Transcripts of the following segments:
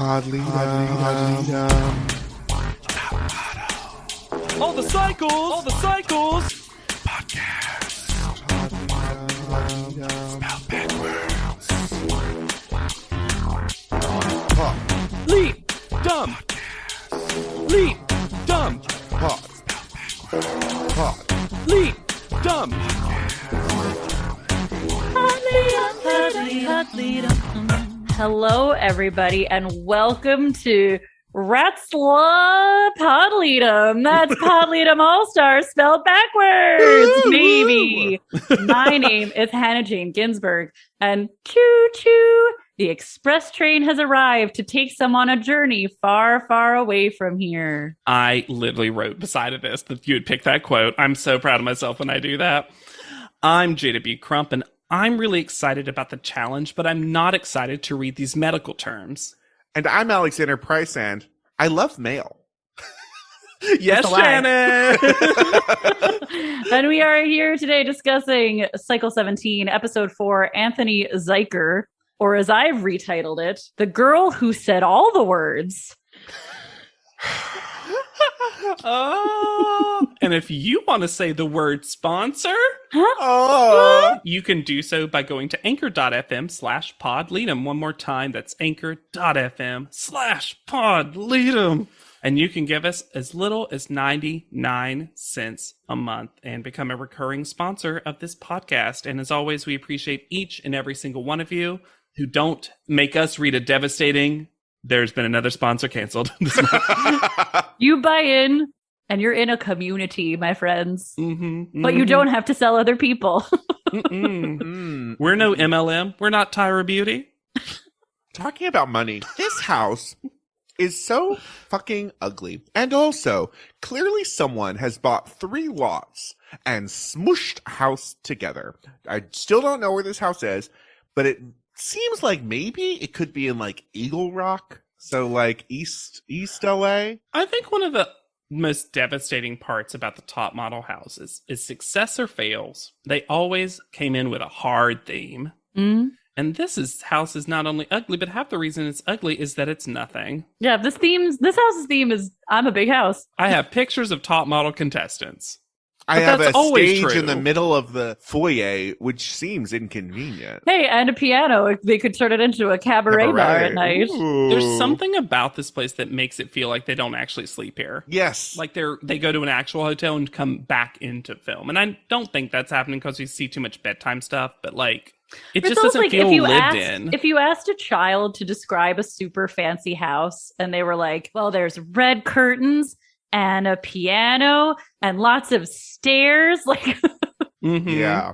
All the cycles. Podcast. Spelled backwards. Leap. Dumb. Leap. Dumb. Leap. Dumb. Hello, everybody, and welcome to Ratsla Podleadum. That's Podleadum All-Star spelled backwards, baby. My name is Hannah Jane Ginsburg, and choo-choo, the express train has arrived to take some on a journey far, far away from here. I literally wrote beside of this that you would pick that quote. I'm so proud of myself when I do that. I'm Jada B. Crump, and I'm really excited about the challenge, but I'm not excited to read these medical terms. And I'm Alexander Price, and I love mail. Yes, Shannon! And we are here today discussing Cycle 17, Episode 4, Anthony Zeiker, or as I've retitled it, The Girl Who Said All the Words. And if you want to say the word sponsor, you can do so by going to anchor.fm/podleadum. One more time, that's anchor.fm/podleadum. And you can give us as little as 99 cents a month and become a recurring sponsor of this podcast. And as always, we appreciate each and every single one of you who don't make us read a devastating "there's been another sponsor canceled" this month. You buy in, and you're in a community, my friends. But you don't have to sell other people. We're no MLM. We're not Tyra Beauty. Talking about money, this house is so fucking ugly. And also, clearly someone has bought 3 lots and smooshed a house together. I still don't know where this house is, but it seems like maybe it could be in like Eagle Rock. So like East LA. I think one of the most devastating parts about the top model houses is success or fails. They always came in with a hard theme. And this house is not only ugly, but half the reason it's ugly is that it's nothing. Yeah, this house's theme is I'm a big house. I have pictures of top model contestants. I have a stage true. in the middle of the foyer, which seems inconvenient. Hey, and a piano. They could turn it into a cabaret bar at night. Ooh. There's something about this place that makes it feel like they don't actually sleep here. Yes. Like they go to an actual hotel and come back into film. And I don't think that's happening because we see too much bedtime stuff, but like it just doesn't like feel lived in. in. If you asked a child to describe a super fancy house and they were like, well, there's red curtains and a piano and lots of stairs, like Yeah.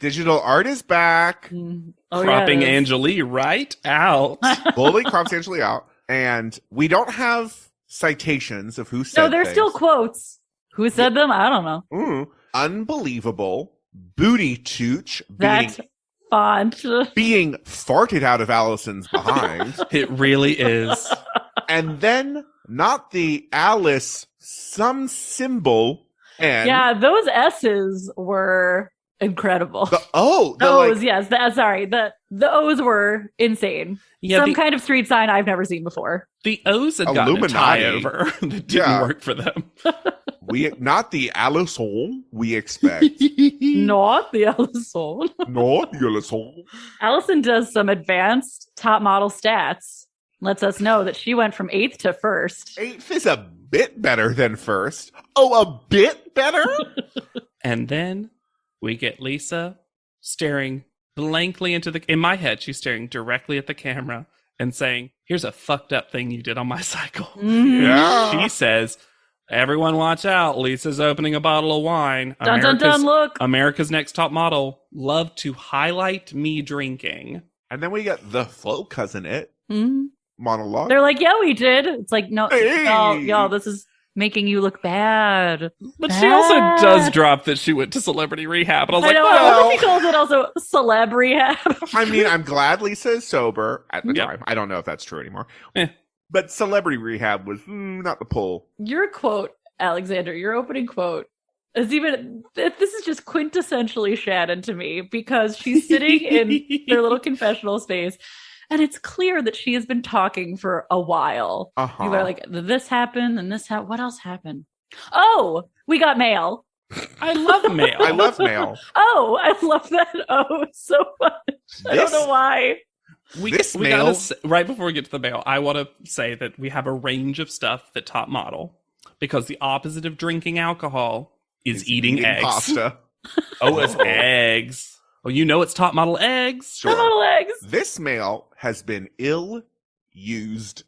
Digital art is back. Cropping Angeli right out. Fully crops Angeli out. And we don't have citations of who said No, there's still quotes. Who said them? I don't know. Unbelievable. Booty tooch That font. being farted out of Allison's behind. It really is. And then not the Alice, some symbol. And Yeah, those S's were incredible. the O. The, O's, like, yes. The O's were insane. Yeah, Some kind of street sign I've never seen before. The O's had gotten a tie Illuminati. over that didn't work for them. we not the Allison we expect. Not the Allison. Not the Allison. Allison does some advanced top model stats. Lets us know that she went from 8th to 1st. 8th is a bit better than 1st. Oh, a bit better? And then we get Lisa staring blankly in my head, she's staring directly at the camera and saying, "Here's a fucked up thing you did on my cycle." Yeah. She says, "Everyone watch out. Lisa's opening a bottle of wine. Dun, dun, dun, look. America's Next Top Model love to highlight me drinking." And then we get the full cousin it monologue. They're like, yeah, we did. It's like, no, Hey. y'all, this is making you look bad. But she also does drop that she went to celebrity rehab. And I was like, I well, wonder if he calls it also celeb rehab. I mean, I'm glad Lisa is sober at the Yep. time. I don't know if that's true anymore. Eh. But celebrity rehab was not the pull. Your quote, Alexander, your opening quote, this is just quintessentially Shannon to me, because she's sitting in their little confessional space And it's clear that she has been talking for a while. Uh-huh. You were like, this happened and this happened. What else happened? Oh, we got mail. I love mail. I love mail. Oh, I love that. Oh, so much. I don't know why. We mail- gotta say, right before we get to the mail, I want to say that we have a range of stuff that top model, because the opposite of drinking alcohol is eating eggs. Pasta. Oh, it's eggs. Oh, you know it's top model eggs. Sure. Little eggs. This mail has been ill-used.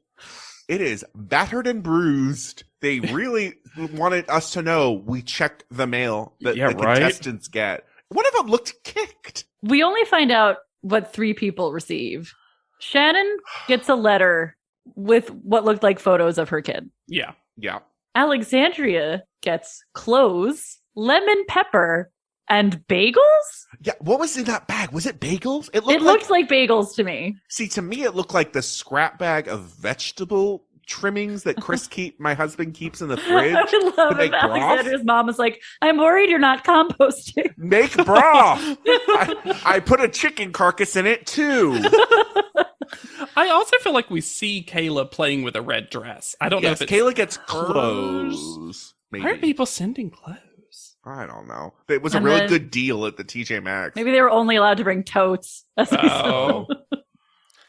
It is battered and bruised. They really wanted us to know we check the mail that the contestants get. One of them looked kicked. We only find out what 3 people receive. Shannon gets a letter with what looked like photos of her kid. Yeah. Yeah. Alexandria gets clothes, lemon pepper, and bagels? Yeah, what was in that bag? Was it bagels? It Looked like bagels to me. See, to me, it looked like the scrap bag of vegetable trimmings that my husband keeps in the fridge. I would love to make if broth. Alexandra's mom was like, I'm worried you're not composting. Make broth. I put a chicken carcass in it too. I also feel like we see Kayla playing with a red dress. I don't know if it's Kayla gets hers. clothes. Maybe. Why are people sending clothes? I don't know. It was a And really then- good deal at the TJ Maxx. Maybe they were only allowed to bring totes. As we saw. Oh.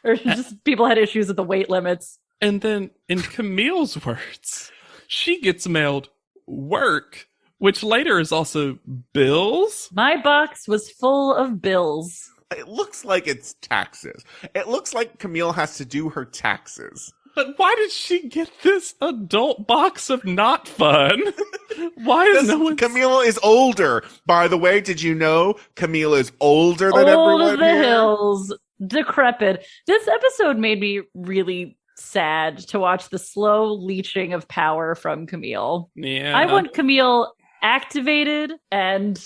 Or just people had issues with the weight limits. And then, in Camille's words, she gets mailed work, which later is also bills. My box was full of bills. It looks like it's taxes. It looks like Camille has to do her taxes. But why did she get this adult box of not fun? Why is no one... Camille is older. By the way, did you know Camille is older than Old everyone as the here? hills, decrepit. This episode made me really sad to watch the slow leaching of power from Camille. Yeah. I want Camille activated and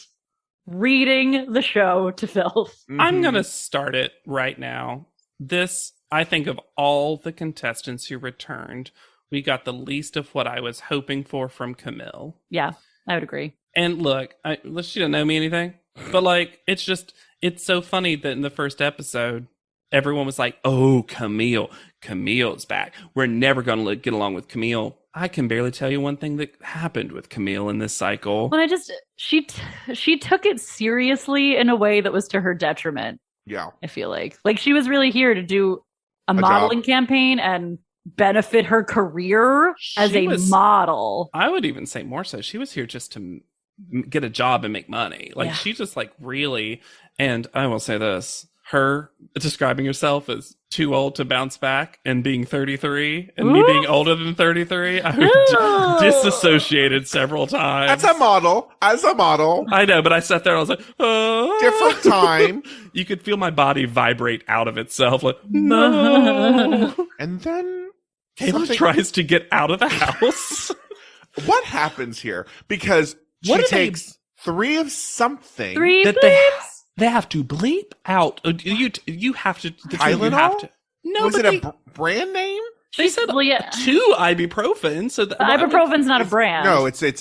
reading the show to filth. I'm Mhm. going to start it right now. This, I think, of all the contestants who returned, we got the least of what I was hoping for from Camille. Yeah, I would agree. And look, she didn't know me anything, but like, it's so funny that in the first episode, everyone was like, oh, Camille's back. We're never going to get along with Camille. I can barely tell you one thing that happened with Camille in this cycle. When she took it seriously in a way that was to her detriment. Yeah. I feel like she was really here to do a modeling campaign and benefit her career as a model. I would even say more so. She was here just to get a job and make money. Like, Yeah. she just really, and I will say this, her describing herself as too old to bounce back and being 33 and me being older than 33, I was disassociated several times. As a model. I know, but I sat there and I was like, oh. Different time. You could feel my body vibrate out of itself. Like, no. And then Kayla tries to get out of the house. What happens here? Because What she do they- takes 3 of something. that they have to bleep out. You have to. Tylenol? You have to. No, Was but it a brand name? they said Well, yeah. 2 ibuprofen. So that, Ibuprofen's not a brand. No, it's a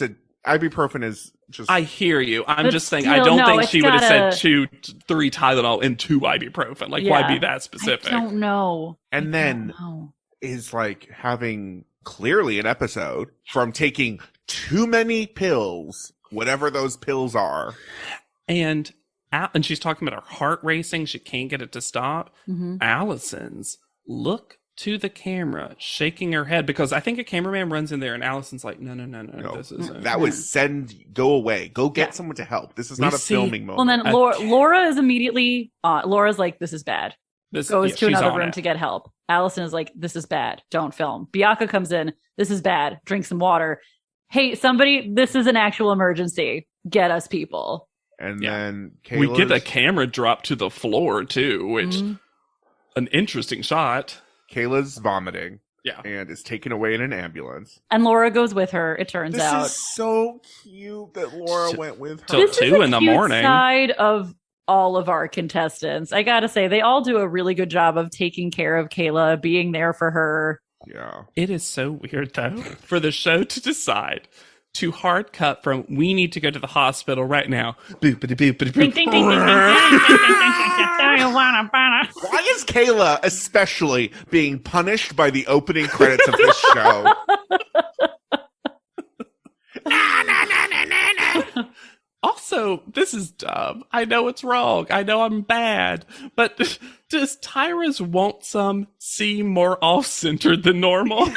ibuprofen is just. I hear you. I'm But just saying. still, I don't no, think it's she would have gotta- said 3 Tylenol and 2 ibuprofen. Like, Yeah. why be that specific? I don't know. And then is like having clearly an episode from taking too many pills, whatever those pills are. And she's talking about her heart racing. She can't get it to stop. Mhm. Allison's look to the camera, shaking her head, because I think a cameraman runs in there and Allison's like, no, No, this isn't. that was go away. Go get Yeah. someone to help. This is We not a see- filming Well, moment. then Laura is immediately. Laura's like, "This is bad." Goes to she's another on room it. to get help. Allison is like, "This is bad. Don't film." Bianca comes in. "This is bad. Drink some water." Hey, somebody! This is an actual emergency. Get us people. And Yeah. then We get a Kayla's, camera drop to the floor too, which Mhm. an interesting shot. Kayla's vomiting. Yeah. And is taken away in an ambulance. And Laura goes with her. It turns This out is so cute that Laura went with her. Till this is 2 the in the cute morning. side of all of our contestants. I gotta say, they all do a really good job of taking care of Kayla, being there for her. Yeah. It is so weird though for the show to decide to hard cut from "We need to go to the hospital right now." Boopity boopity Ding, boop. ding, ding, ding, ding, ding, ding, ding, ding. Do you wanna banana? Why is Kayla especially being punished by the opening credits of this show? Also, this is dumb. I know it's wrong. I know I'm bad. But does Tyra's want some seem more off-centered than normal?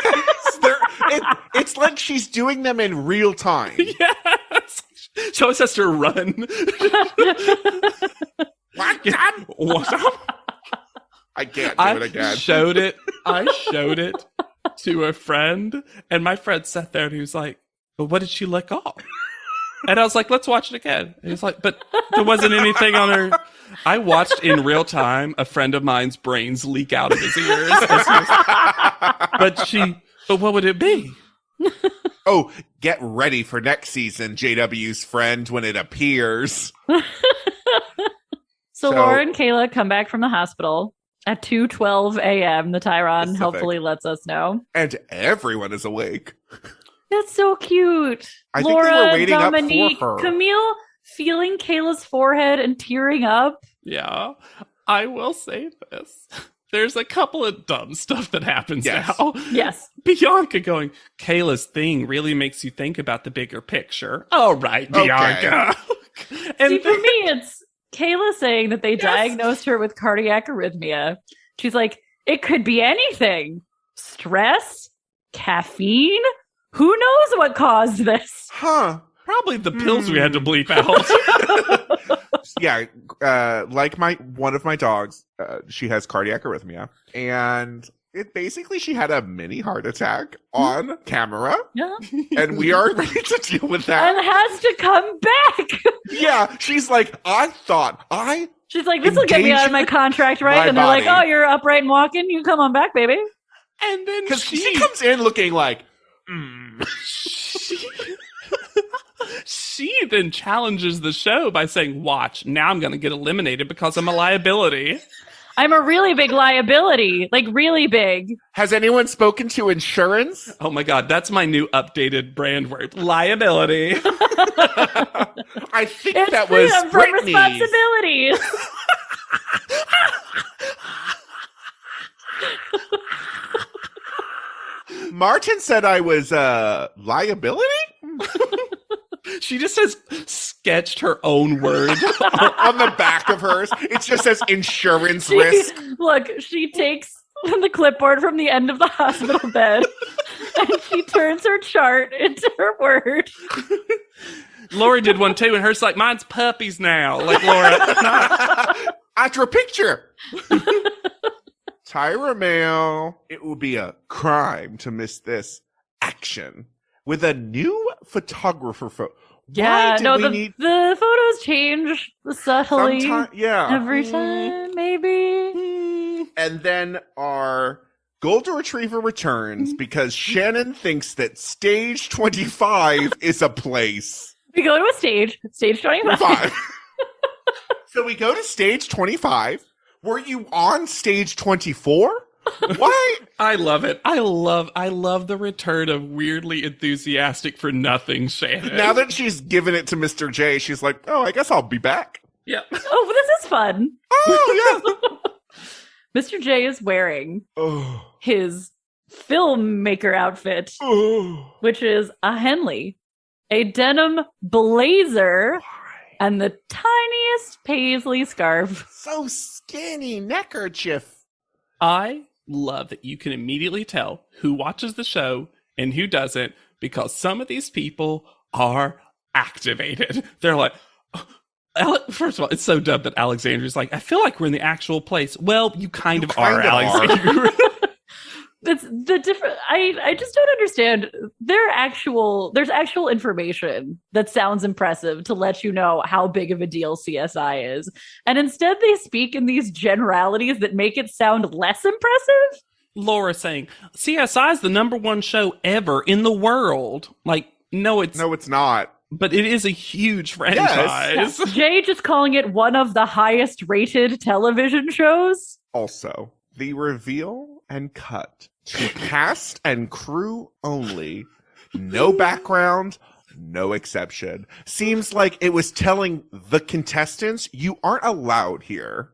It's like she's doing them in real time. Yes. She always has to run. What's up? I can't do it again. I showed it to a friend, and my friend sat there and he was like, "But what did she lick off?" And I was like, "Let's watch it again." And he's like, "But there wasn't anything on her." I watched in real time a friend of mine's brains leak out of his ears. But what would it be? Oh, get ready for next season, JW's friend, when it appears. So Laura and Kayla come back from the hospital at 2:12 a.m. The Tyron Pacific. helpfully lets us know. And everyone is awake. That's so cute. I think Laura, they were waiting Dominique, up for her. Camille feeling Kayla's forehead and tearing up. Yeah, I will say this. There's a couple of dumb stuff that happens now. Yes. Bianca going, "Kayla's thing really makes you think about the bigger picture." All right, Bianca. And See, for me, it's Kayla saying that they diagnosed her with cardiac arrhythmia. She's like, it could be anything. Stress? Caffeine? Who knows what caused this? Huh. probably the pills we had to bleep out. Yeah, like one of my dogs, she has cardiac arrhythmia, and she had a mini heart attack on camera, Yeah. and we are ready to deal with that. And has to come back. Yeah, she's like, She's like, this will get me out of my contract, right? my And they're like, body. oh, you're upright and walking. You come on back, baby. And then because she comes in looking like, she then challenges the show by saying, watch, now I'm going to get eliminated because I'm a liability. I'm a really big liability, like really big. has anyone spoken to insurance? Oh my God, that's my new updated brand word. Liability. I think It's that was freedom from Britney's. responsibilities. Martin said I was liability? She just has sketched her own word. On the back of hers, it just says insurance risk. Look, she takes the clipboard from the end of the hospital bed and she turns her chart into her word. Laura did one too, and hers like, mine's puppies now. Like Laura. I drew a picture. Tyra Mail, it will be a crime to miss this action with a new photographer. Yeah, no, the need photos change subtly sometime? Yeah. every time, maybe. And then our golden retriever returns because Shannon thinks that stage 25 is a place. We go to a stage 25. Fine. So we go to stage 25. Were you on stage 24? Why? I love it. I love the return of weirdly enthusiastic for nothing Shannon. Now that she's given it to Mr. J, she's like, oh, I guess I'll be back. Yeah. Oh, this is fun. Oh, yeah. Mr. J is wearing Oh. his filmmaker outfit, Oh. which is a Henley, a denim blazer, and the tiniest paisley scarf. So skinny neckerchief. I love that you can immediately tell who watches the show and who doesn't because some of these people are activated. They're like, first of all, it's so dumb that Alexandria's like, I feel like we're in the actual place. Well, you kind of are, Alexandria. That's the different. I just don't understand. There's actual information that sounds impressive to let you know how big of a deal CSI is, and instead they speak in these generalities that make it sound less impressive. Laura saying CSI is the #1 show ever in the world. Like, no, it's not. But it is a huge franchise. Yes. Jay just calling it one of the highest rated television shows. Also, the reveal and cut to cast and crew only. No background, no exception. Seems like it was telling the contestants, you aren't allowed here.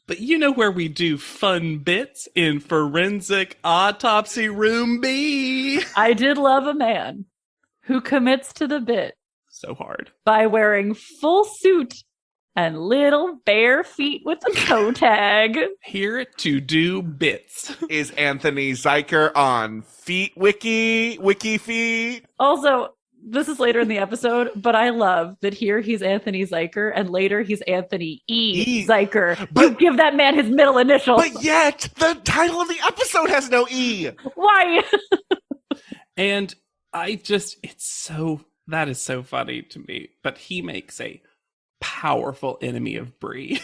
But you know where we do fun bits? In Forensic Autopsy Room B. I did love a man who commits to the bit So hard. by wearing full suit and little bare feet with a toe tag. Here to do bits. Is Anthony Zeiker on Feet Wiki Feet? Also, this is later in the episode, but I love that here he's Anthony Zeiker and later he's Anthony E. Zeiker. You give that man his middle initial. But yet, the title of the episode has no E. Why? And that is so funny to me. But he makes a powerful enemy of Bree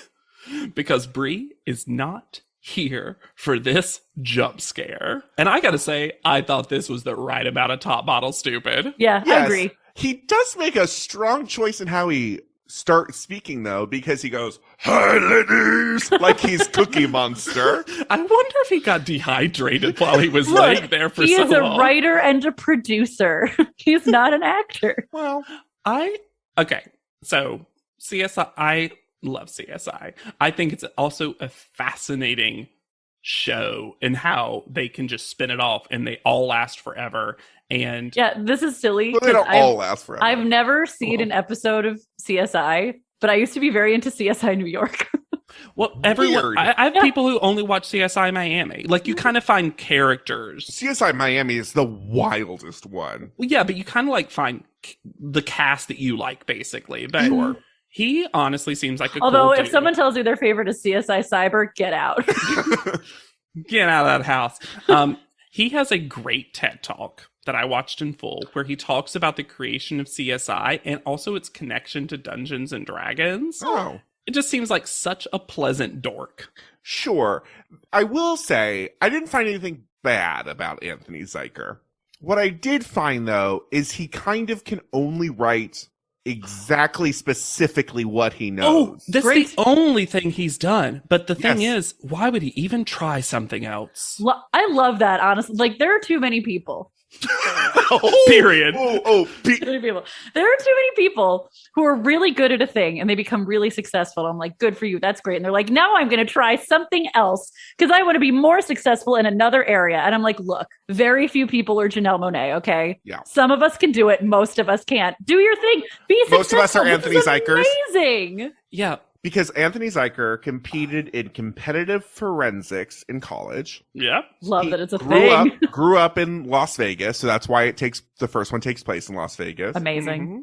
because Bree is not here for this jump scare. And I gotta say, I thought this was the right amount of top bottle stupid. Yeah, Yes, I agree. He does make a strong choice in how he starts speaking, though, because he goes, "Hi, ladies," like he's Cookie Monster. I wonder if he got dehydrated while he was laying there for he so is a long. writer and a producer. He's not an actor. Well, So CSI, I love CSI. I think it's also a fascinating show in how they can just spin it off and they all last forever. And Yeah, this is silly. well, they 'cause don't all last forever. I've never seen an episode of CSI, but I used to be very into CSI New York. well, everyone, Weird. I have Yeah. people who only watch CSI Miami. Like you kind of find characters. CSI Miami is the wildest one. Well, yeah, but you kind of like find the cast that you like, basically. But Sure. he honestly seems like a Although, cool if dude. someone tells you their favorite is CSI Cyber, get out. Get out of that house. He has a great TED Talk that I watched in full where he talks about the creation of CSI and also its connection to Dungeons and Dragons. Oh, It just seems like such a pleasant dork. sure. I will say, I didn't find anything bad about Anthony Zeiker. What I did find, though, is he kind of can only write exactly specifically what he Oh, knows. that's Great. the only thing he's done. But the thing Yes. is, why would he even try something else? I love that, honestly. Like, there are too many people. Period. Too many people. There are too many people who are really good at a thing and they become really successful. I'm like, good for you. That's great. And they're like, now I'm going to try something else because I want to be more successful in another area. And I'm like, look, very few people are Janelle Monáe. Okay. Yeah. Some of us can do it. Most of us can't. Do your thing. Be successful. Most of us are Anthony This is Zeikers. Amazing. Yeah. Because Anthony Zeiker competed in competitive forensics in college. Yeah. Love He that it's a grew thing. grew up in Las Vegas, so that's why the first one takes place in Las Vegas. Amazing. Mhm.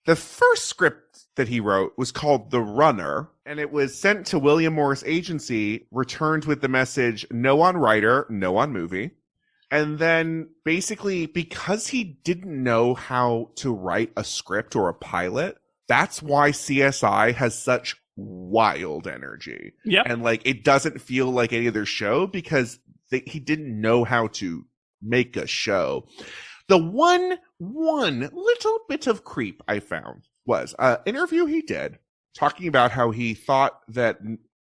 The first script that he wrote was called The Runner, and it was sent to William Morris Agency, returned with the message, no on writer, no on movie. And then basically, because he didn't know how to write a script or a pilot, that's why CSI has such wild energy. Yep. And like, it doesn't feel like any other show because he didn't know how to make a show. The one little bit of creep I found was an interview he did talking about how he thought that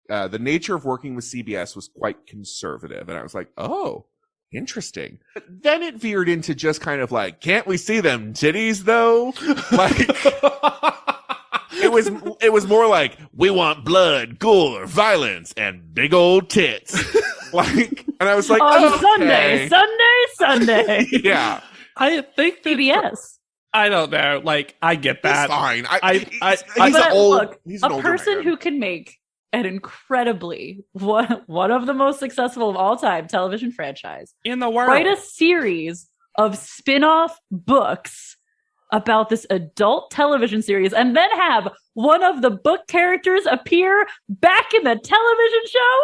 the nature of working with CBS was quite conservative. And I was like, oh, interesting. But then it veered into just kind of like, can't we see them titties though? Like, it was more like, we want blood, gore, violence, and big old tits. Like, and I was like, On okay. Sunday. Yeah. I think that CBS. I don't know. Like, I get That's that. fine. I- He's But an old, look, he's an a older person man. who can make an incredibly one of the most successful of all time television franchise In the world. write a series of spin-off books about this adult television series and then have one of the book characters appear back in the television show.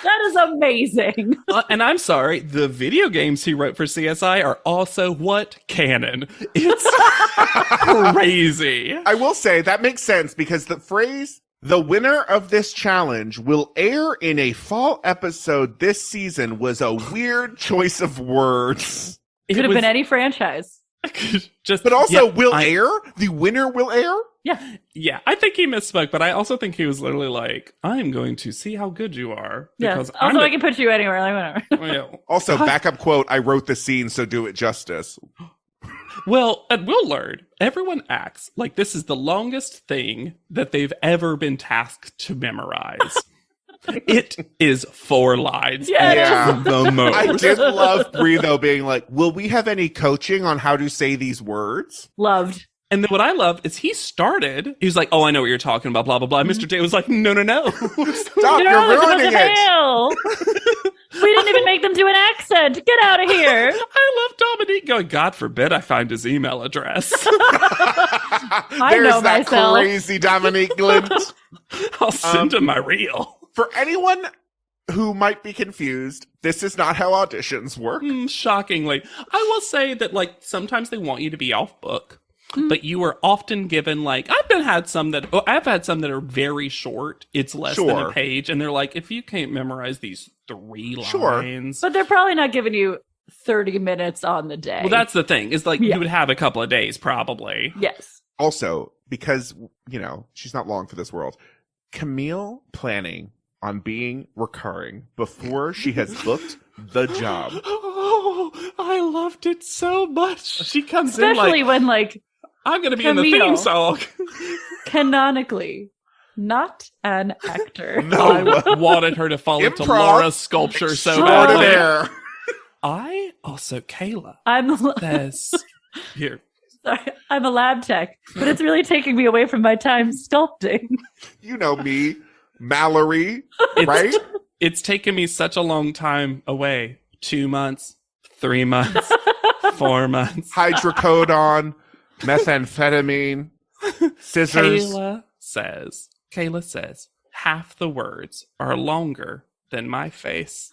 That is amazing. And I'm sorry, the video games he wrote for CSI are also what? Canon. It's crazy. I will say that makes sense because the phrase, the winner of this challenge will air in a fall episode this season was a weird choice of words. It Could have was been any franchise. just, But also, yeah, will air? The winner will air? Yeah. Yeah, I think he misspoke, but I also think he was literally like, I'm going to see how good you are. Yeah. Because Also, I can put you anywhere. Like, whatever. Well, Also, God. backup quote, I wrote the scene, so do it justice. Well, and we'll learn. Everyone acts like this is the longest thing that they've ever been tasked to memorize. It is 4 lines. Yeah. Yeah. The most. I did love Brie, though, being like, will we have any coaching on how to say these words? Loved. And then what I love is he was like, oh, I know what you're talking about, blah, blah, blah. Mr. J was like, no. Stop, You're you're ruining supposed to it. fail. We didn't even make them do an accent. Get out of here. I love Dominique going, God forbid I find his email address. I There's know that myself. crazy Dominique glint. I'll send him my reel. For anyone who might be confused, this is not how auditions work. Shockingly. I will say that, like, sometimes they want you to be off book. But you are often given, like, I've had some that are very short. It's less than a page. And they're like, if you can't memorize these 3 lines. But they're probably not giving you 30 minutes on the day. Well, that's the thing. Is like, you would have a couple of days, probably. Yes. Also, because, she's not long for this world, Camille planning on being recurring before she has booked the job. Oh, I loved it so much. She comes Especially in like, when, like, I'm going to be in the theme song. Canonically, not an actor. No. I wanted her to fall into Improv Laura's sculpture so extraordinaire. badly. I also, Kayla, I'm says, here. sorry, I'm a lab tech, but it's really taking me away from my time sculpting. You know me, Mallory, right? It's taken me such a long time away. 2 months, 3 months, 4 months. Hydrocodone, methamphetamine, scissors. Kayla says, half the words are longer than my face.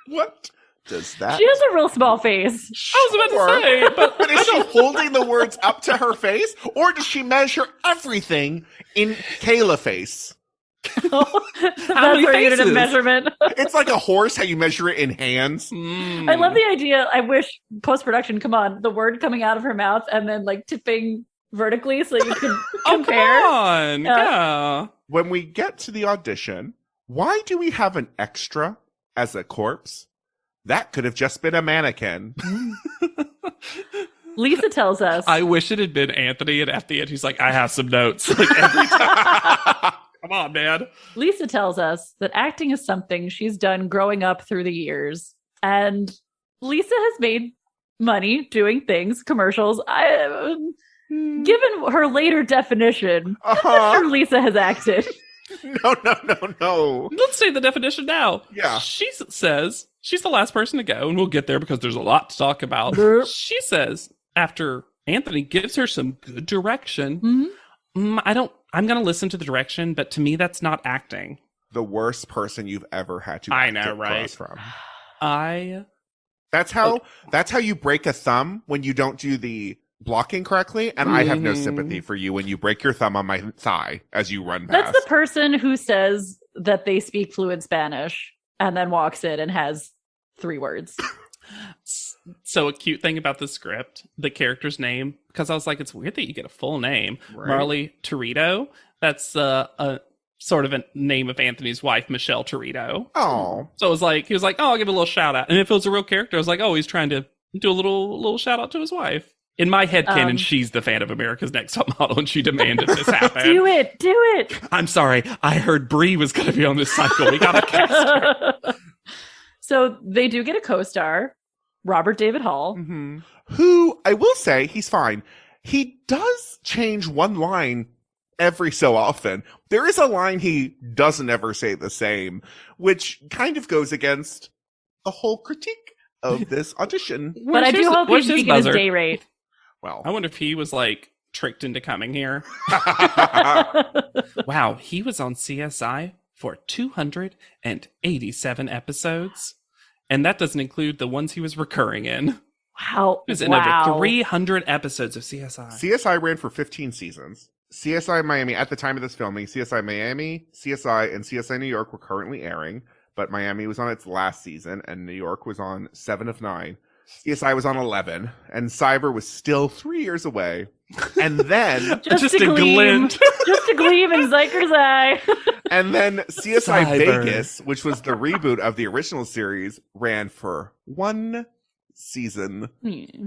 What does that? She has a real small face. I was about to say, but is she holding the words up to her face, or does she measure everything in Kayla face? That's her unit of faces? measurement. It's like a horse, how you measure it in hands. I love the idea. I wish post-production, come on, the word coming out of her mouth and then like tipping vertically so you can compare. Come on. Yeah. When we get to the audition, why do we have an extra as a corpse? That could have just been a mannequin. Lisa tells us. I wish it had been Anthony, and at the end he's like, I have some notes. Like every time. Come on, man. Lisa tells us that acting is something she's done growing up through the years. And Lisa has made money doing things, commercials. Given her later definition, I'm not sure Lisa has acted. No. Let's say the definition now. Yeah. She says, she's the last person to go, and we'll get there because there's a lot to talk about. She says, after Anthony gives her some good direction, I'm going to listen to the direction, but to me, that's not acting. The worst person you've ever had to I know, get right? across from. That's how you break a thumb when you don't do the blocking correctly, and I have no sympathy for you when you break your thumb on my thigh as you run past. That's the person who says that they speak fluent Spanish and then walks in and has 3 words. So a cute thing about the script, the character's name, because I was like, it's weird that you get a full name. Right. Marley Torito. That's a sort of a name of Anthony's wife, Michelle Torito. Oh. So it was like, he was like, oh, I'll give a little shout out. And if it was a real character, I was like, oh, he's trying to do a little shout out to his wife. In my headcanon, she's the fan of America's Next Top Model, and she demanded this happen. Do it. I'm sorry. I heard Brie was going to be on this cycle. We got to cast her. So they do get a co-star, Robert David Hall. Mm-hmm. Who, I will say, he's fine. He does change one line every so often. There is a line he doesn't ever say the same, which kind of goes against the whole critique of this audition. But I do hope he's making his day rate. Well, I wonder if he was like tricked into coming here. Wow, he was on CSI for 287 episodes. And that doesn't include the ones he was recurring in. Wow. He was in over 300 episodes of CSI. CSI ran for 15 seasons. CSI Miami, at the time of this filming, CSI Miami, CSI, and CSI New York were currently airing, but Miami was on its last season, and New York was on 7 of 9. CSI was on 11, and Cyber was still 3 years away. And then... just a glint. Just a gleam in Zyker's eye. And then CSI Cyber. Vegas, which was the reboot of the original series, ran for 1 season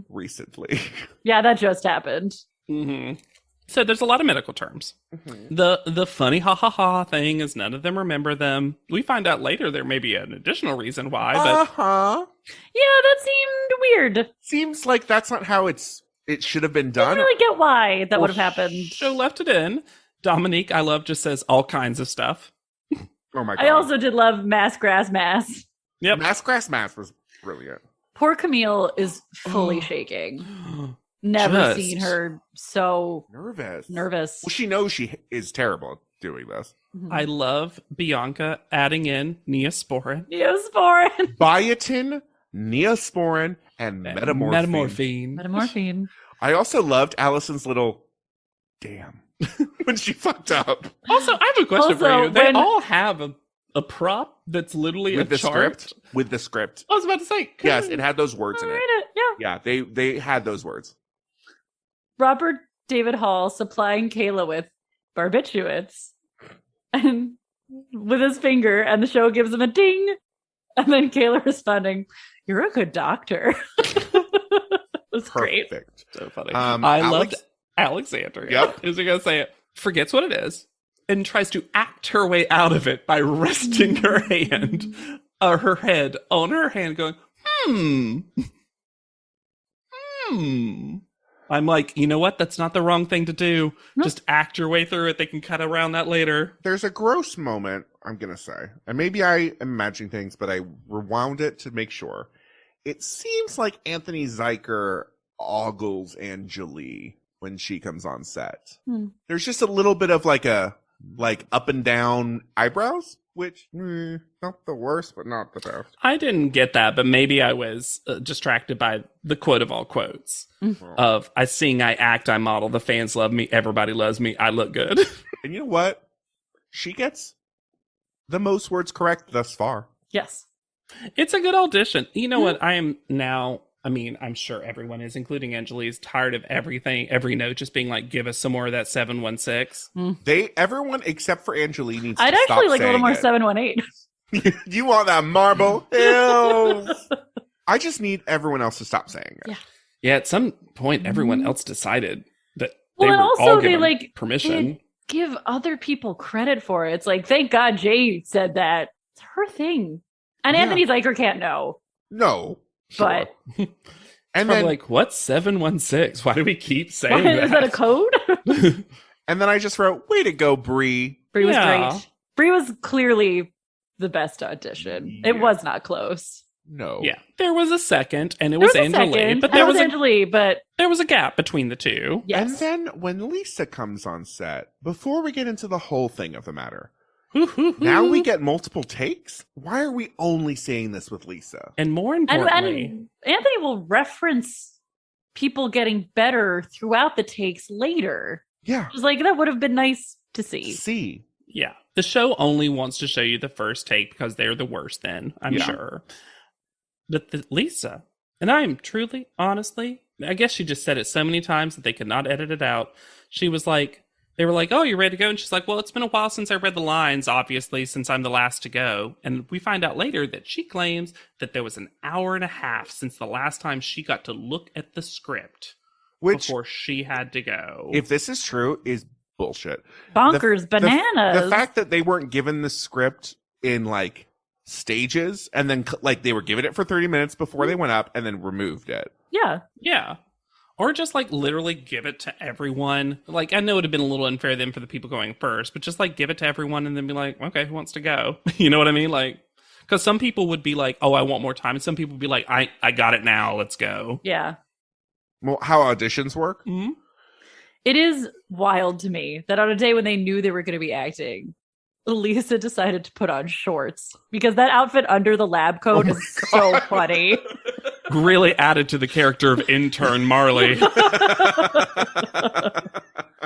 recently. Yeah, that just happened. Mm-hmm. So there's a lot of medical terms. Mm-hmm. The funny ha ha ha thing is none of them remember them. We find out later there may be an additional reason why, but Uh-huh. Yeah, that seemed weird. Seems like that's not how it should have been I done. don't really get why that Well, would have happened. show left it in. Dominique, I love, just says all kinds of stuff. Oh my god. I also did love mass grass mass. Yep. Grass mass was brilliant. Poor Camille is fully shaking. Never Just seen her so Nervous. nervous. Well, she knows she is terrible at doing this. I love Bianca adding in Neosporin. Neosporin. Biotin, Neosporin, and Metamorphine. Metamorphine. I also loved Allison's little damn when she fucked up Also, I have a question for Also, you. They when- all have a prop that's literally with a the chart. script. With the script. I was about to say. Yes, it had those words in I'll it. read it. Yeah. Yeah, they had those words. Robert David Hall supplying Kayla with barbiturates and with his finger, and the show gives him a ding. And then Kayla responding, "You're a good doctor." That's great. Perfect. So funny. I loved Alexander. Yep. Is he going to say it? Forgets what it is and tries to act her way out of it by resting her hand, her head on her hand, going, I'm like, you know what? That's not the wrong thing to do. No. Just act your way through it. They can cut around that later. There's a gross moment, I'm going to say. And maybe I am imagining things, but I rewound it to make sure. It seems like Anthony Zeiker ogles Anjali when she comes on set. There's just a little bit of like up and down eyebrows, which not the worst, but not the best. I didn't get that, but maybe I was distracted by the quote of all quotes of I sing, I act, I model, the fans love me, everybody loves me, I look good. And you know what? She gets the most words correct thus far. Yes. It's a good audition. You know what? I am now, I mean, I'm sure everyone is, including Anjali, is tired of everything, every note just being like, give us some more of that 716. Everyone except for Anjali needs I'd to stop actually like a little saying more it. 718. You want that marble hills? I just need everyone else to stop saying it. Yeah. Yeah, at some point, everyone else decided that Well, they and were also all they given like permission. they give other people credit for it. It's like, thank God Jay said that. It's her thing. And Yeah. Anthony Zeiker can't know. No, sure. But and I'm then like, what's 716? Why do we keep saying is that a code? and then I just wrote, "Way to go, Bree." Bree was Yeah. great. Bree was clearly the best audition. It Yeah. was not close. No, Yeah, there was a second, and it There was was a Angela, second, but and there it was a Angela, but there was a gap between the two. yes. And then when Lisa comes on set, before we get into the whole thing of the matter, now we get multiple takes. Why are we only saying this with Lisa? and more and importantly, Anthony will reference people getting better throughout the takes later. Yeah, Just like that would have been nice to see. see, yeah, the show only wants to show you the first take because they're the worst. Then I'm Yeah. sure. But Lisa, and I'm truly, honestly, I guess she just said it so many times that they could not edit it out. She was like, they were like, "Oh, you ready to go?" And she's like, "Well, it's been a while since I read the lines, obviously, since I'm the last to go." And we find out later that she claims that there was an hour and a half since the last time she got to look at the script which, before she had to go. if this is true, is bullshit. Bonkers bananas. The fact that they weren't given the script in like stages and then like they were given it for 30 minutes before they went up and then removed it. yeah. Yeah. Or just like literally give it to everyone. Like, I know it would have been a little unfair then for the people going first, but just like give it to everyone and then be like, okay, who wants to go? You know what I mean? Like, because some people would be like, oh, I want more time. And some people would be like, I got it now. Let's go. Yeah. Well, how auditions work? Mhm. It is wild to me that on a day when they knew they were going to be acting, Lisa decided to put on shorts because that outfit under the lab coat is so funny. Really added to the character of intern Marley.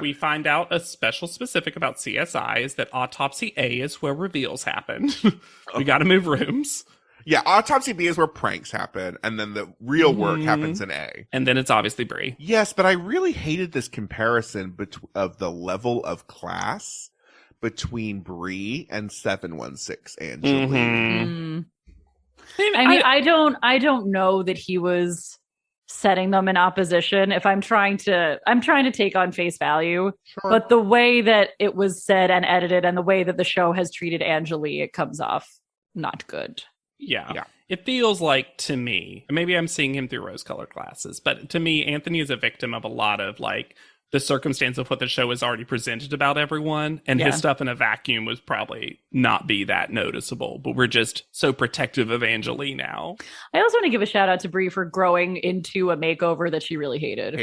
We find out a special specific about CSI is that autopsy A is where reveals happen. We got to move rooms. Yeah, autopsy B is where pranks happen, and then the real work happens in A. And then it's obviously Brie. Yes, but I really hated this comparison of the level of class between Bree and 716 Angeline. Mhm. Mm. I mean, I don't know that he was setting them in opposition. If I'm trying to take on face value, Sure. but the way that it was said and edited and the way that the show has treated Angelique, it comes off not good. Yeah. It feels like, to me, maybe I'm seeing him through rose-colored glasses, but to me, Anthony is a victim of a lot of, like, the circumstance of what the show has already presented about everyone, and his stuff in a vacuum was probably not be that noticeable, but we're just so protective of Angelique now. I also want to give a shout out to Brie for growing into a makeover that she really hated.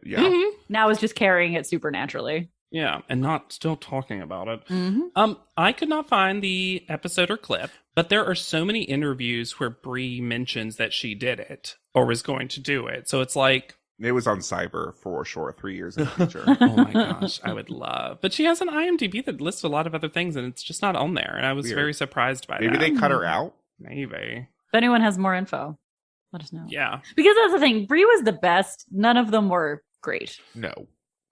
Yeah. Mm-hmm. Now is just carrying it supernaturally. Yeah, and not still talking about it. Mm-hmm. I could not find the episode or clip, but there are so many interviews where Brie mentions that she did it or was going to do it. So it's like, it was on Cyber for sure 3 years in the future. oh my gosh, I would love. But she has an IMDb that lists a lot of other things, and it's just not on there. And I was very surprised by that. Maybe they cut her out. Maybe. If anyone has more info, let us know. Yeah. Because that's the thing. Brie was the best. None of them were great. No.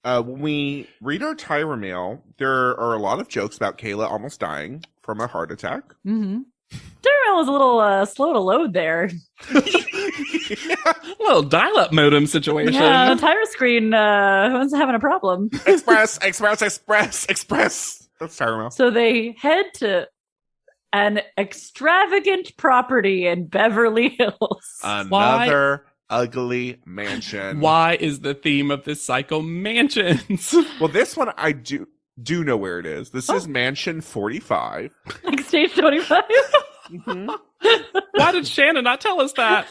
When we read our Tyra mail, there are a lot of jokes about Kayla almost dying from a heart attack. Mm-hmm. Tyra was a little slow to load there. A little dial-up modem situation. Yeah, Tyra screen was having a problem. Express. That's Tyra mail. So they head to an extravagant property in Beverly Hills. Another ugly mansion. Why is the theme of this cycle mansions? Well, this one I do know where it is. This is Mansion 45. Like stage 25? Mm-hmm. Why did Shannon not tell us that?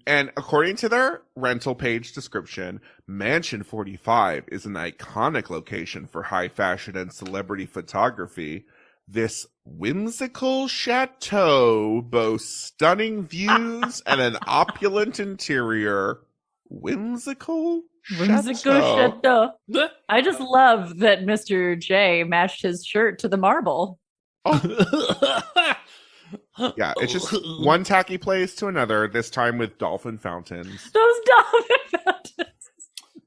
And according to their rental page description, Mansion 45 is an iconic location for high fashion and celebrity photography. This whimsical chateau boasts stunning views and an opulent interior. Whimsical chateau. I just love that Mr. J matched his shirt to the marble. Yeah, it's just one tacky place to another, this time with dolphin fountains. Those dolphin fountains.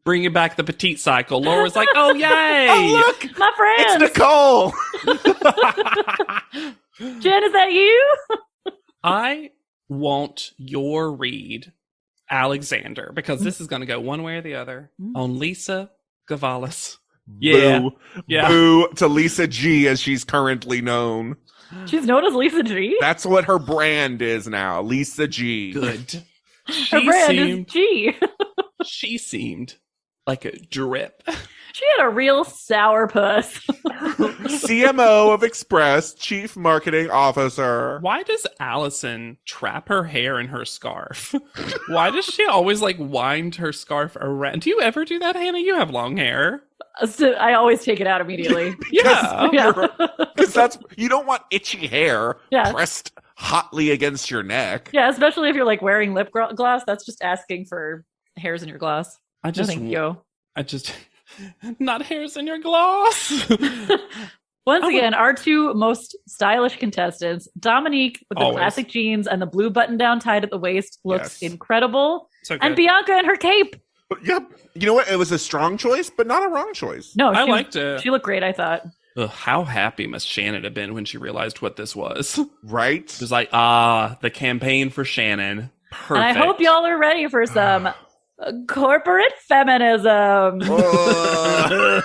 Bringing back the petite cycle. Laura's like, oh, yay! Oh, look! My friends! It's Nicole! Jen, is that you? I want your read, Alexander, because this is going to go one way or the other, on Lisa Gavalis. Yeah. Boo. Yeah. Boo to Lisa G, as she's currently known. She's known as Lisa G? That's what her brand is now, Lisa G. Good. Her brand is G. She seemed like a drip. She had a real sourpuss. CMO of Express, Chief Marketing Officer. Why does Allison trap her hair in her scarf? Why does she always like wind her scarf around? Do you ever do that, Hannah? You have long hair. So I always take it out immediately. Yeah. Because that's, you don't want itchy hair Yeah. pressed hotly against your neck. Yeah, especially if you're like wearing lip gloss. That's just asking for hairs in your glass. I just, no, thank you. Not hairs in your gloss. Once again, our two most stylish contestants, Dominique with the Always. classic jeans and the blue button down tied at the waist, looks Yes. incredible. So good. And Bianca in her cape. Yeah, you know what? It was a strong choice, but not a wrong choice. No, I she liked it. She looked great, I thought. Ugh, how happy must Shannon have been when she realized what this was? Right? It was like, the campaign for Shannon. Perfect. And I hope y'all are ready for some corporate feminism. Because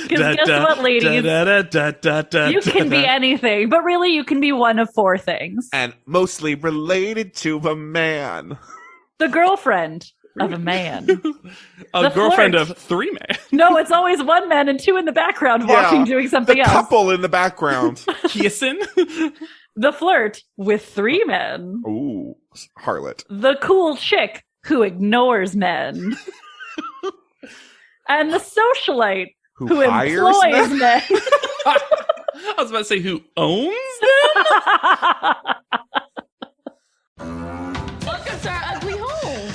guess what, ladies? You can be anything, but really you can be one of four things. And mostly related to a man. The girlfriend of a man. A The girlfriend flirt. of 3 men. No, it's always one man and two in the background walking, doing something the else. couple in the background. Kissing. The flirt with 3 men. Ooh, harlot. The cool chick who ignores men. And the socialite who hires employs men? men. I was about to say, who owns them? Welcome to our ugly home.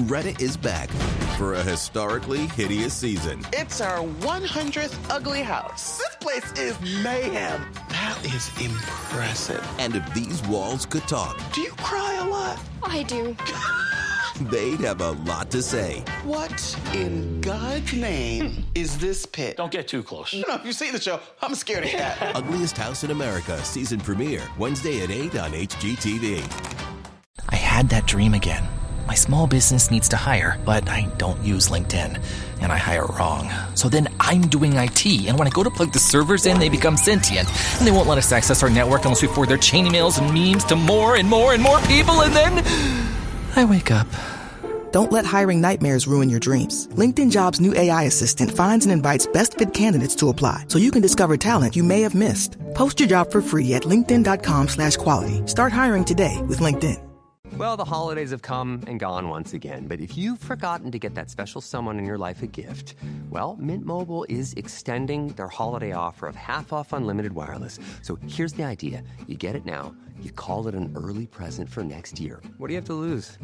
Reddit is back for a historically hideous season. It's our 100th ugly house. This place is mayhem. That is impressive. And if these walls could talk, Do you cry a lot? I do. they'd have a lot to say. What in God's name is this pit? Don't get too close. You know, if you see the show, I'm scared of cat. Ugliest House in America season premiere Wednesday at 8 on HGTV. I had that dream again. My small business needs to hire, but I don't use LinkedIn. And I hire wrong. So then I'm doing IT, and when I go to plug the servers in, they become sentient. And they won't let us access our network unless we forward their chain emails and memes to more and more and more people, and then I wake up. Don't let hiring nightmares ruin your dreams. LinkedIn Jobs' new AI assistant finds and invites best fit candidates to apply, so you can discover talent you may have missed. Post your job for free at linkedin.com/quality. Start hiring today with LinkedIn. Well, the holidays have come and gone once again, but if you've forgotten to get that special someone in your life a gift, well, Mint Mobile is extending their holiday offer of half off unlimited wireless. So here's the idea. You get it now. You call it an early present for next year. What do you have to lose?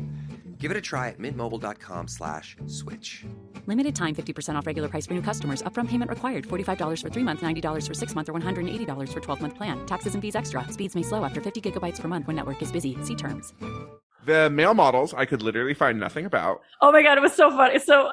Give it a try at mintmobile.com/switch. Limited time 50% off regular price for new customers. Upfront payment required. $45 for 3 months, $90 for 6 months, or $180 for 12-month plan. Taxes and fees extra. Speeds may slow after 50 gigabytes per month when network is busy. See terms. The male models I could literally find nothing about. Oh my God, it was so funny. So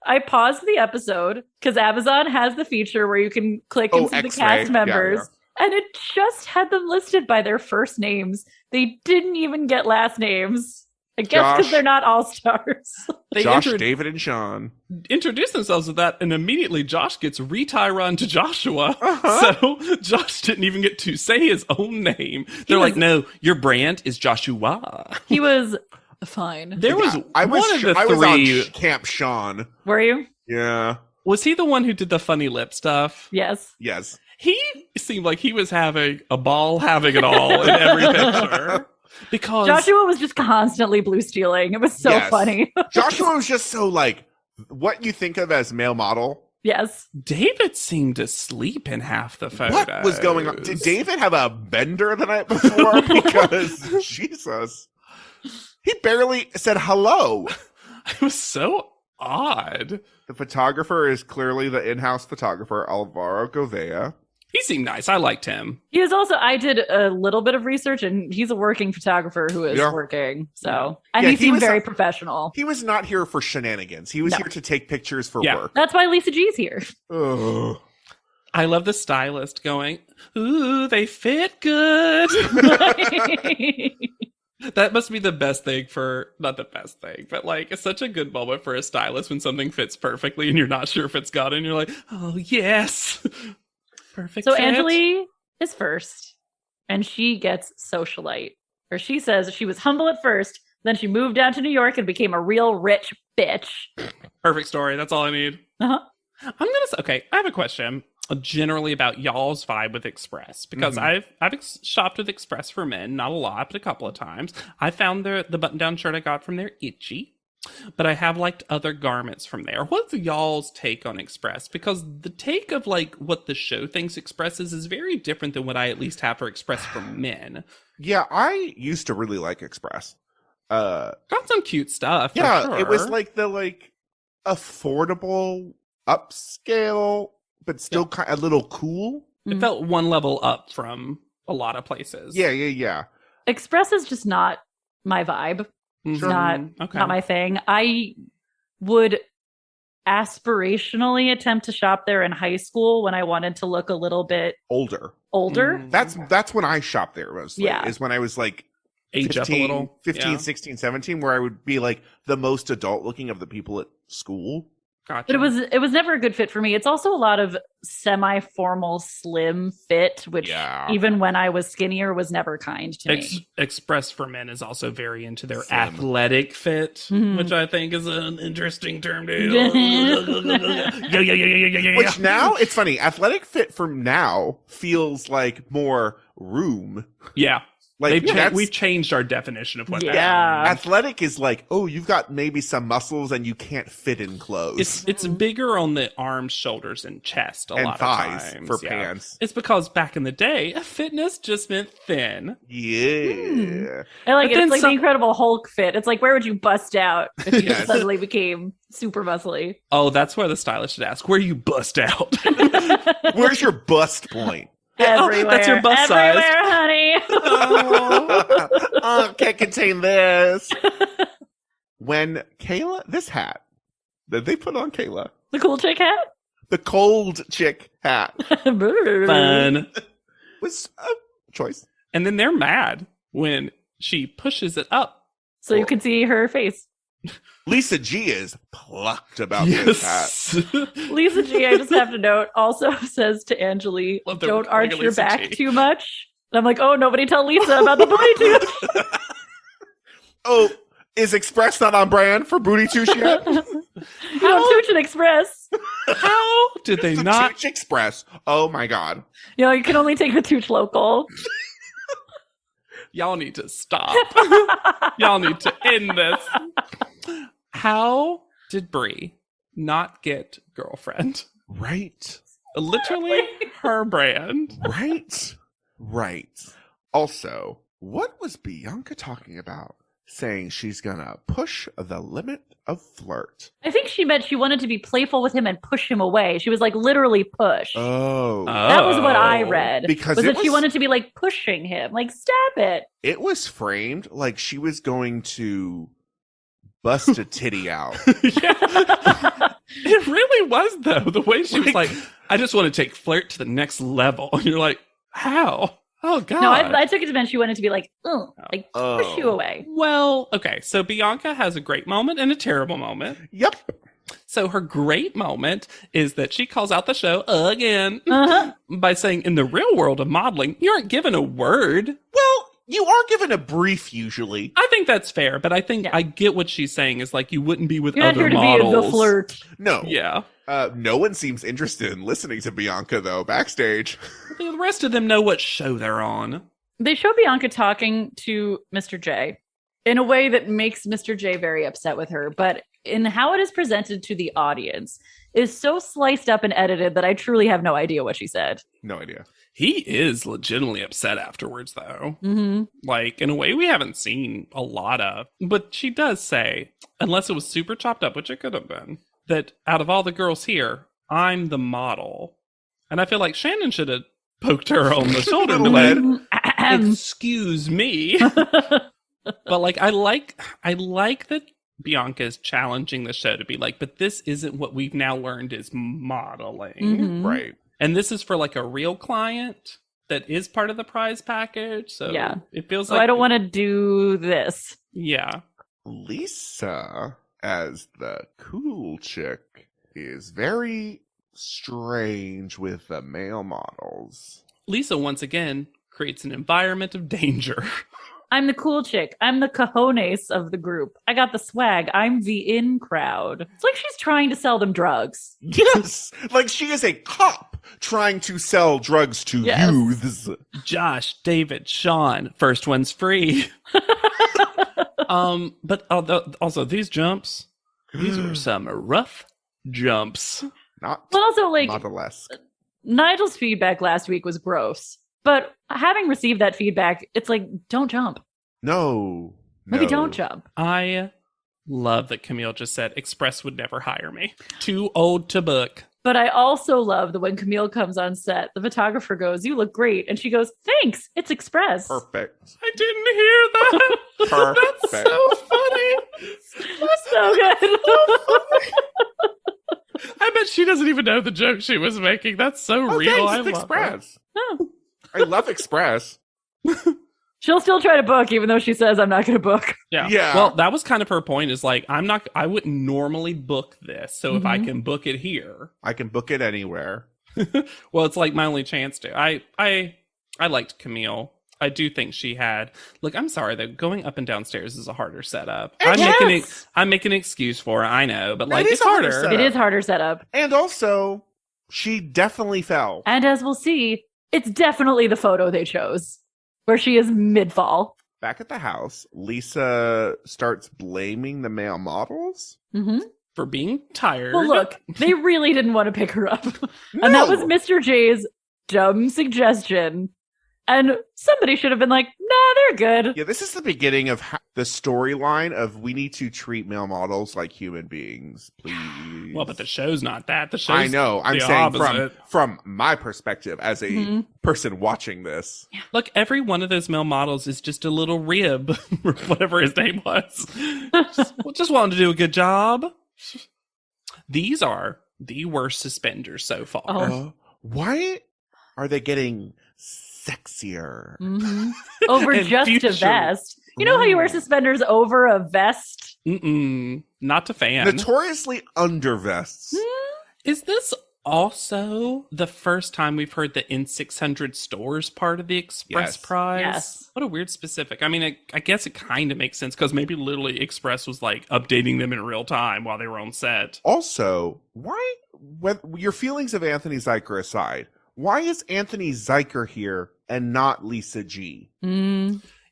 I paused the episode because Amazon has the feature where you can click and see the X-ray. cast members. Yeah. And it just had them listed by their first names. They didn't even get last names. I guess because they're not all-stars. They Josh, David, and Sean introduce themselves with that, and immediately Josh gets run to Joshua. So Josh didn't even get to say his own name. They're like, no, your brand is Joshua. He was fine. There was I was one of the I was three. on Camp Sean. Were you? Yeah. Was he the one who did the funny lip stuff? Yes. Yes. He seemed like he was having a ball having it all in every picture. Because Joshua was just constantly blue stealing. It was so funny. Joshua was just so like what you think of as male model. Yes. David seemed to sleep in half the photos. What was going on? Did David have a bender the night before? Because Jesus. He barely said hello. It was so odd. The photographer is clearly the in-house photographer, Alvaro Govea. He seemed nice. I liked him. He was also, I did a little bit of research, and he's a working photographer who is working. So, and he seemed very professional. He was not here for shenanigans. He was here to take pictures for work. That's why Lisa G's here. Ugh. I love the stylist going, ooh, they fit good. That must be the best thing not the best thing, but like it's such a good moment for a stylist when something fits perfectly and you're not sure if it's got it and you're like, oh, yes. Perfect. So fit. Angeli is first, and she gets socialite. Or she says she was humble at first, then she moved down to New York and became a real rich bitch. Perfect story. That's all I need. Uh-huh. I'm gonna say, okay, I have a question generally about y'all's vibe with Express, because I've shopped with Express for men, not a lot, but a couple of times. I found the button-down shirt I got from there itchy, but I have liked other garments from there. What's y'all's take on Express? Because the take of like what the show thinks Express is very different than what I at least have for Express for men. Yeah, I used to really like Express. Got some cute stuff. Yeah, for sure. it was like the affordable upscale, but still kind of a little cool. It felt one level up from a lot of places. Yeah. Express is just not my vibe. It's not my thing. I would aspirationally attempt to shop there in high school when I wanted to look a little bit older. That's when I shopped there mostly. Yeah. Is when I was like age 15, up a little. 15, 16, 17, where I would be like the most adult looking of the people at school. Gotcha. But it was never a good fit for me. It's also a lot of semi-formal slim fit, which even when I was skinnier was never kind to me. Express for Men is also very into their athletic fit, which I think is an interesting term to Which now, it's funny, athletic fit from now feels like more room. Yeah. Like we've changed our definition of what that means. Athletic is like, oh, you've got maybe some muscles and you can't fit in clothes. It's bigger on the arms, shoulders, and chest a and lot thighs of times. For pants. It's because back in the day, fitness just meant thin. Yeah. I like it. It's like the Incredible Hulk fit. It's like, where would you bust out if you just suddenly became super muscly? Oh, that's where the stylist should ask, where you bust out? Where's your bust point? Everywhere. That's your bust size. Everywhere, honey. Can't contain this. when Kayla, this hat that they put on Kayla, The cool chick hat? the cold chick hat, Fun. was a choice. And then they're mad when she pushes it up. So you can see her face. Lisa G is plucked about this hat. Lisa G, I just have to note, also says to Angeli, Love that don't we're calling arch her your Lisa back G. too much. And I'm like, oh, nobody tell Lisa about the booty tooth. Oh, is Express not on brand for Booty Touche yet? You don't Tooch and Express. How did they The not? Tooch Express. Oh my God. You know, you can only take the Tooch local. Y'all need to stop. Y'all need to end this. How did Brie not get girlfriend? Right. Literally her brand. Right. Also, what was Bianca talking about? Saying she's gonna push the limit of flirt. I think she meant she wanted to be playful with him and push him away. She was like literally push. Oh. That was what I read. Because was it that she was- wanted to be like pushing him, like stab it. It was framed like she was going to bust a titty out. Yeah. It really was, though. The way she was like, I just want to take flirt to the next level. And you're like, how? Oh, God. No, I took it to mean she wanted to be like, push you away. Well, okay. So Bianca has a great moment and a terrible moment. Yep. So her great moment is that she calls out the show again Uh-huh. by saying, in the real world of modeling, you aren't given a word. Well, you are given a brief usually. I think that's fair, but I think I get what she's saying is like you wouldn't be with You're not other here to models. be the flirt. No. Yeah. No one seems interested in listening to Bianca though backstage. The rest of them know what show they're on. They show Bianca talking to Mr. J in a way that makes Mr. J very upset with her, but in how it is presented to the audience is so sliced up and edited that I truly have no idea what she said. No idea. He is legitimately upset afterwards, though. Mm-hmm. Like, in a way we haven't seen a lot of. But she does say, unless it was super chopped up, which it could have been, that out of all the girls here, I'm the model. And I feel like Shannon should have poked her on the shoulder and been like, excuse me. But like, I like that Bianca is challenging the show to be like, but this isn't what we've now learned is modeling. Mhm. Right. And this is for like a real client that is part of the prize package. So Yeah. it feels So like I don't want to do this. Yeah. Lisa, as the cool chick, is very strange with the male models. Lisa once again creates an environment of danger. I'm the cool chick. I'm the cojones of the group. I got the swag. I'm the in crowd. It's like she's trying to sell them drugs. Yes! Like she is a cop trying to sell drugs to Yes. youths. Josh, David, Sean, first one's free. But also these jumps, these were some rough jumps. Not But also, like, model-esque. Nigel's feedback last week was gross. But having received that feedback, it's like, don't jump. No. Maybe no. don't jump. I love that Camille just said Express would never hire me. Too old to book. But I also love that when Camille comes on set, the photographer goes, "You look great." And she goes, "Thanks, it's Express." Perfect. I didn't hear that. Perfect. That's so funny. That's so good. I bet she doesn't even know the joke she was making. That's so Oh, real. thanks, I it's love Express. Oh. I love Express. She'll still try to book, even though she says, "I'm not going to book." Yeah. Yeah. Well, that was kind of her point is like, I wouldn't normally book this. So if I Mhm. can book it here, I can book it anywhere. well, it's like my only chance to. I liked Camille. I do think she had. Look, I'm sorry though. Going up and downstairs is a harder setup. Yes. I'm making an excuse for it. I know, but That like is it's a harder harder. setup. It is harder setup. And also, she definitely fell. And as we'll see, it's definitely the photo they chose, where she is mid-fall. Back at the house, Lisa starts blaming the male models. Mm-hmm. For being tired. Well, look, they really didn't want to pick her up. And that was No. Mr. J's dumb suggestion. And somebody should have been like, nah, they're good. Yeah, this is the beginning of the storyline of we need to treat male models like human beings, please. Well, but the show's not that. The show's I know. I'm the saying opposite. from my perspective as a person watching this. Look, every one of those male models is just a little rib, or whatever his name was. just wanting to do a good job. These are the worst suspenders so far. Why are they getting sexier? Over And just future. a vest. You know how you wear suspenders over a vest? Not a fan. Notoriously under vests. Is this also the first time we've heard the N600 stores part of the Express Yes. prize? Yes. What a weird specific. I mean, I guess it kind of makes sense because maybe literally Express was like updating them in real time while they were on set. Also, why, your feelings of Anthony Zeiker aside, why is Anthony Zeiker here and not Lisa G?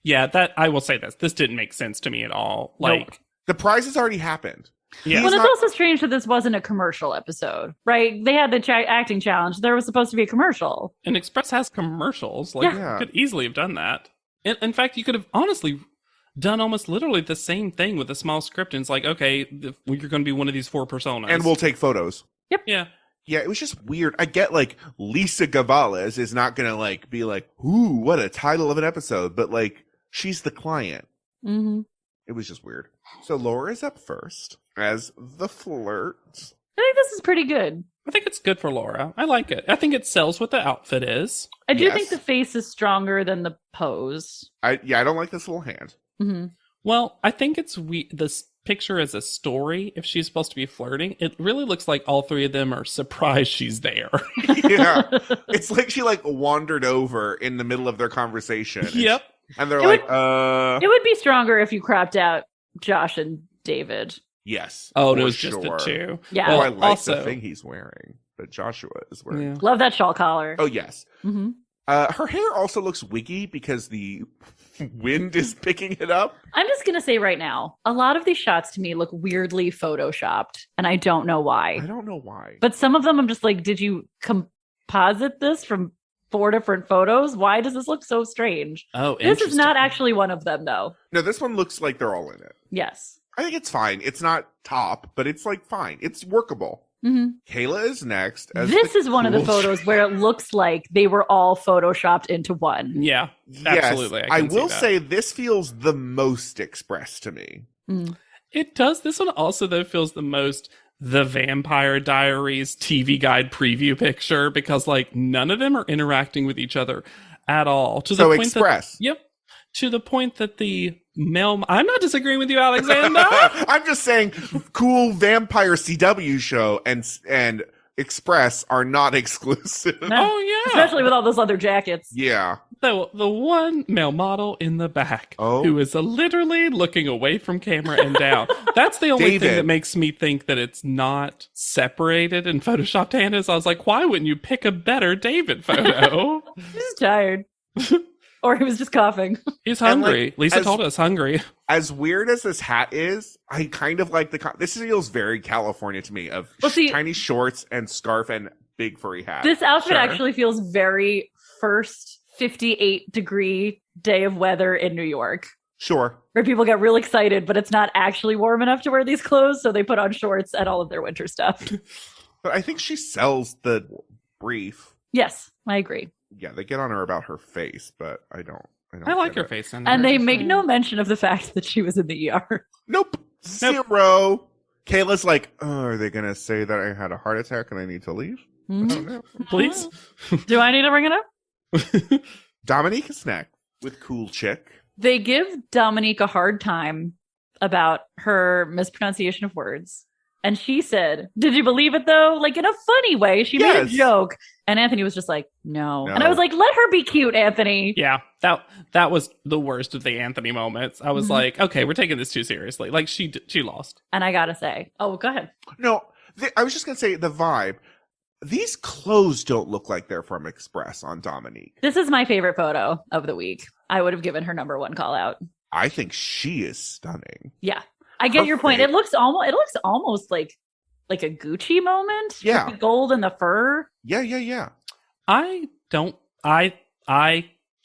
Yeah, that I will say this didn't make sense to me at all. Like, The prize has already happened. yeah. Well, it's also strange that this wasn't a commercial episode, right? They had the acting challenge. There was supposed to be a commercial. And Express has commercials. Like, Yeah. you could easily have done that. In fact, you could have honestly done almost literally the same thing with a small script. And it's like, okay, you're going to be one of these 4 personas. And we'll take photos. Yeah. Yeah, it was just weird. I get, like, Lisa Gavales is not gonna, like, be like, ooh, what a title of an episode, but, like, she's the client. It was just weird. So Laura's up first as the flirt. I think this is pretty good. I think it's good for Laura. I like it. I think it sells what the outfit is. I do Yes. think the face is stronger than the pose. I don't like this little hand. Well, I think it's this picture as a story. If she's supposed to be flirting, it really looks like all 3 of them are surprised she's there. Yeah. It's like she, like, wandered over in the middle of their conversation. Yep. And they're It like, It would be stronger if you cropped out Josh and David. yes. Oh, it for was just the sure. 2. Yeah. Oh, Well, I like also, the thing he's wearing, that Joshua is wearing. Yeah. Love that shawl collar. Oh, yes. hmm Her hair also looks wiggy because the wind is picking it up. I'm just going to say right now, a lot of these shots to me look weirdly photoshopped, and I don't know why. I don't know why. But some of them I'm just like, did you composite this from 4 different photos? Why does this look so strange? Oh, This is not interesting. actually one of them, though. No, this one looks like they're all in it. Yes. I think it's fine. It's not top, but it's, like, fine. It's workable. Kayla is next. As This the is one of the cool photos where it looks like they were all photoshopped into one. Yeah, Yes, absolutely. I can see will that. say this feels the most Express to me. It does. This one also, though, feels the most The Vampire Diaries TV guide preview picture because, like, none of them are interacting with each other at all. To the So point Express. Yep. To the point that the male... I'm not disagreeing with you, Alexander. I'm just saying, cool vampire CW show and Express are not exclusive. No. Oh, yeah. Especially with all those leather jackets. Yeah. The one male model in the back Oh. who is literally looking away from camera and down. That's the only thing David. that makes me think that it's not separated in Photoshopped Hannah's. I was like, why wouldn't you pick a better David photo? He's tired. Or he was just coughing. He's And, hungry. like, Lisa as- told us hungry. As weird as this hat is, I kind of like this feels very California to me, of Well, see- tiny shorts and scarf and big furry hat. This outfit Sure. actually feels very first 58-degree day of weather in New York, Sure. where people get real excited, but it's not actually warm enough to wear these clothes, so they put on shorts and all of their winter stuff. But I think she sells the brief. Yes, I agree. Yeah, they get on her about her face, but I don't I like get her it. face in And there. they make no mention of the fact that she was in the ER. Nope. Zero. Kayla's like, oh, are they going to say that I had a heart attack and I need to leave? I don't know. Please. Do I need to bring it up? Dominique is next with Cool Chick. They give Dominique a hard time about her mispronunciation of words. And she said, did you believe it though? Like in a funny way. She made a Yes. joke. And Anthony was just like, no. No. And I was like, let her be cute, Anthony. Yeah, that was the worst of the Anthony moments. I was Mhm. like, okay, we're taking this too seriously. Like she lost. And I gotta say, oh, go ahead. No, I was just going to say the vibe. These clothes don't look like they're from Express on Dominique. This is my favorite photo of the week. I would have given her number 1 call out. I think she is stunning. Yeah. I get your point. Perfect. It looks almost like a Gucci moment. with Yeah. the gold and the fur. Yeah. I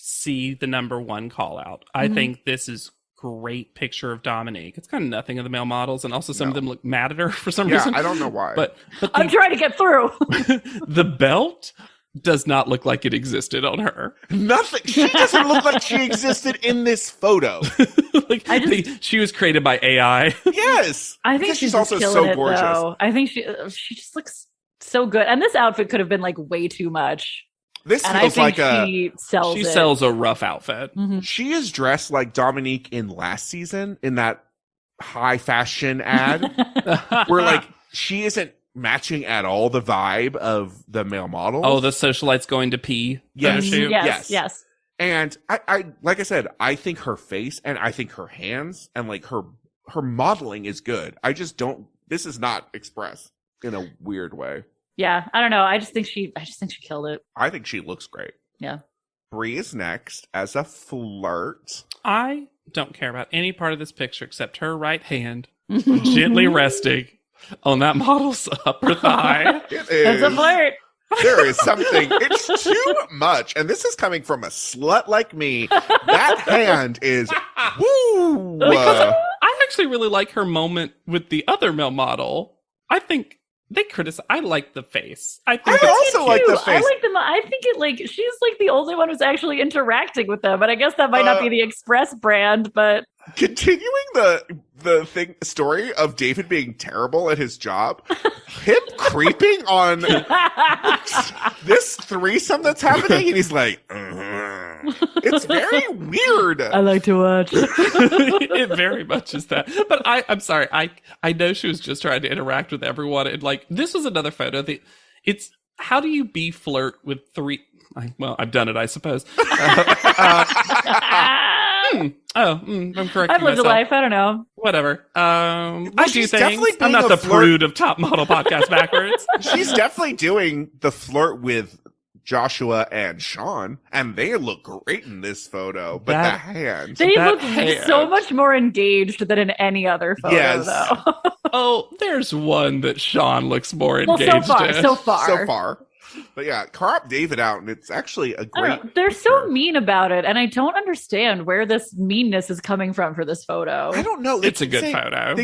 see the number one call out. I think this is great picture of Dominique. It's got nothing of the male models, and also some of them look mad at her for some reason. I don't know why. But I'm trying to get through. the belt does not look like it existed on her. Nothing. She doesn't look like she existed in this photo. Like, she was created by AI. Yes. I think she's also so gorgeous. Though. I think she just looks so good. And this outfit could have been like way too much. This and feels I think like she sells it. sells a rough outfit. Mm-hmm. She is dressed like Dominique in last season in that high fashion ad where like she isn't matching at all the vibe of the male model. Oh, the socialite's going to pee. Yes. Yes. And I like I said, I think her face and I think her hands and like her modeling is good. I just don't. This is not Express in a weird way. Yeah, I don't know. I just think she killed it. I think she looks great. Yeah. Bree is next as a flirt. I don't care about any part of this picture except her right hand gently resting on that model's upper thigh. It is. It's a flirt. There is something. It's too much. And this is coming from a slut like me. That hand is woo. I actually really like her moment with the other male model. I think they criticize. I like the face. I also like the face. I like them. I think it like she's like the only one who's actually interacting with them. And I guess that might not be the Express brand, but continuing the story of David being terrible at his job, him creeping on this threesome that's happening, and he's like, it's very weird. I like to watch. It very much is that. But I'm sorry. I know she was just trying to interact with everyone, and like this was another photo. It's how do you be flirt with three? Well, I've done it, I suppose. I'm correct. I've lived a life. I don't know. Whatever. I do things. I'm not the flirt. prude of Top Model Podcast backwards. She's definitely doing the flirt with Joshua and Sean, and they look great in this photo. But the hand. They look so much more engaged than in any other photo, though. Oh, there's one that Sean looks more engaged in. So far. But yeah, crop David out, and it's actually a great. They're so mean about it, and I don't understand where this meanness is coming from for this photo. I don't know. It's a good photo.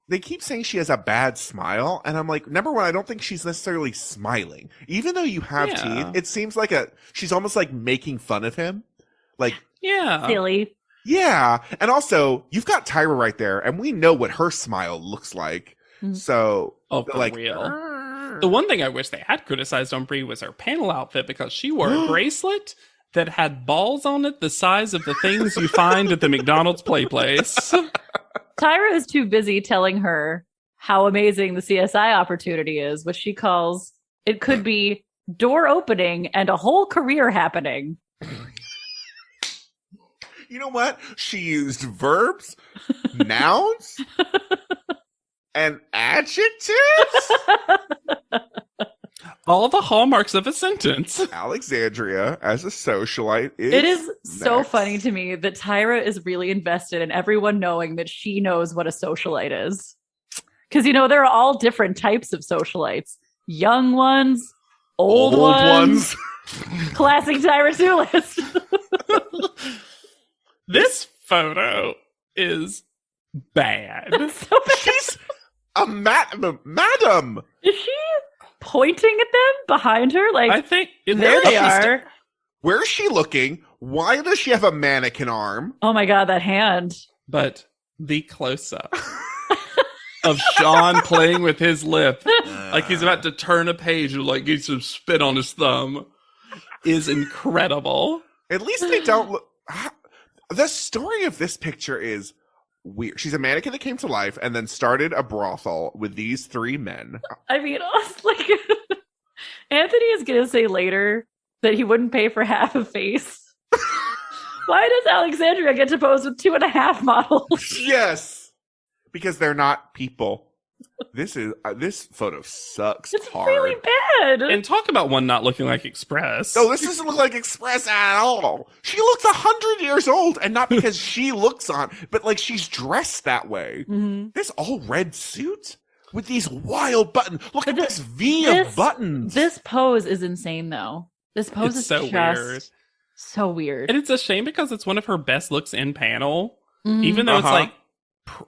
They keep saying she has a bad smile, and I'm like, number one, I don't think she's necessarily smiling. Even though you have teeth, it seems like she's almost like making fun of him. Like, silly. Yeah, and also you've got Tyra right there, and we know what her smile looks like. So, for real. The one thing I wish they had criticized on Brie was her panel outfit, because she wore a bracelet that had balls on it the size of the things you find at the McDonald's play place. Tyra is too busy telling her how amazing the CSI opportunity is, which she calls, it could be door opening and a whole career happening. You know what? She used verbs, nouns, and adjectives? All the hallmarks of a sentence. Alexandria as a socialite is It is so funny to me that Tyra is really invested in everyone knowing that she knows what a socialite is. Because, there are all different types of socialites. Young ones, old ones. Classic Tyra Tulist. This photo is bad. So bad. She's a madam. Is she pointing at them behind her? Like, I think there they are. Where is she looking? Why does she have a mannequin arm? Oh my god, that hand. But the close-up of Sean playing with his lip, like he's about to turn a page and like get some spit on his thumb, is incredible. At least they don't look. The story of this picture is weird. She's a mannequin that came to life and then started a brothel with these three men. I mean, like, Anthony is going to say later that he wouldn't pay for half a face. Why does Alexandria get to pose with 2.5 models? Yes, because they're not people. This photo sucks. It's hard. really bad. And talk about one not looking like Express. No, this doesn't look like Express at all. She looks 100 years old, and not because she looks on, but like she's dressed that way. Mm-hmm. This all red suit with these wild buttons. Look at this V of buttons. This pose is insane, though. This pose is so just weird. So weird. And it's a shame because it's one of her best looks in panel. Mhm. Even though it's Uh-huh. like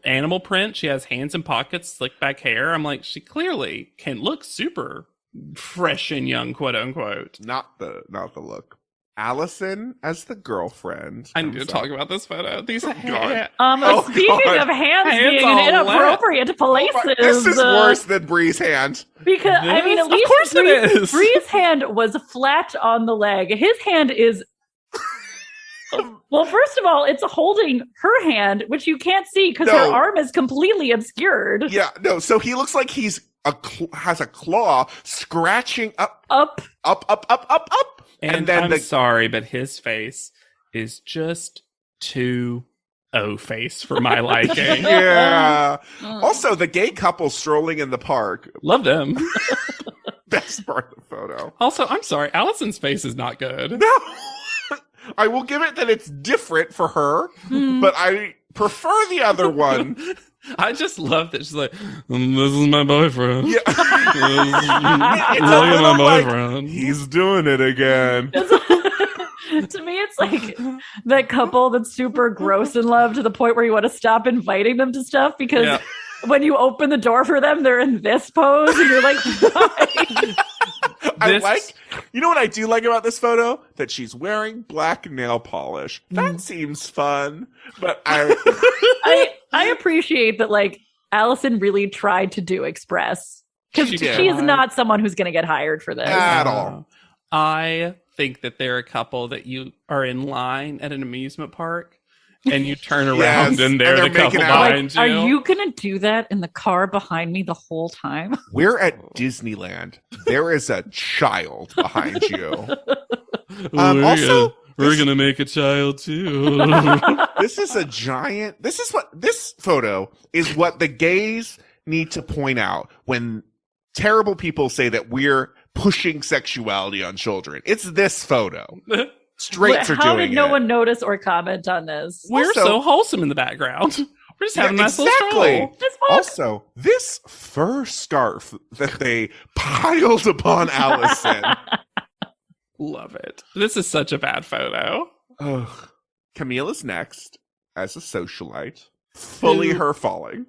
animal print, she has hands in pockets, slick back hair. I'm like, she clearly can look super fresh and young, quote unquote. Not the look. Allison as the girlfriend. I need to comes talk up. about this photo. These God. hands. Speaking God. of hands Hands being all in inappropriate places, Oh this is worse than Bree's hand. Because I mean, This? at Of least course it is. Bree's hand was flat on the leg. His hand is. Well, first of all, it's holding her hand, which you can't see because her No. arm is completely obscured. Yeah, no. So he looks like he's has a claw scratching up. Up. And then I'm sorry, but his face is just too O-face for my liking. Yeah. Also, the gay couple strolling in the park. Love them. Best part of the photo. Also, I'm sorry, Allison's face is not good. No. I will give it that it's different for her, but I prefer the other one. I just love that she's like, this is my boyfriend. Yeah. Look It's a at my little like, boyfriend. he's doing it again. To me, it's like that couple that's super gross in love to the point where you want to stop inviting them to stuff because Yeah. when you open the door for them, they're in this pose and you're like, why? You know what I do like about this photo? That she's wearing black nail polish. That seems fun. But I appreciate that, like, Allison really tried to do Express because She she did. is not someone who's going to get hired for this. at all. I think that they're a couple that you are in line at an amusement park and you turn around Yes, and they're and the they're couple making out. behind you. Are you going to do that in the car behind me the whole time? We're at Disneyland. There is a child behind you. Also, we're gonna make a child too. this is a giant. This photo is what the gays need to point out when terrible people say that we're pushing sexuality on children. It's this photo. Straights are How doing did no it. one notice or comment on this? We're Also- so wholesome in the background. We're just having a nice little stroll. This book- Also, this fur scarf that they piled upon Allison. Love it. This is such a bad photo. Ugh. Camila's next as a socialite. Fully her falling.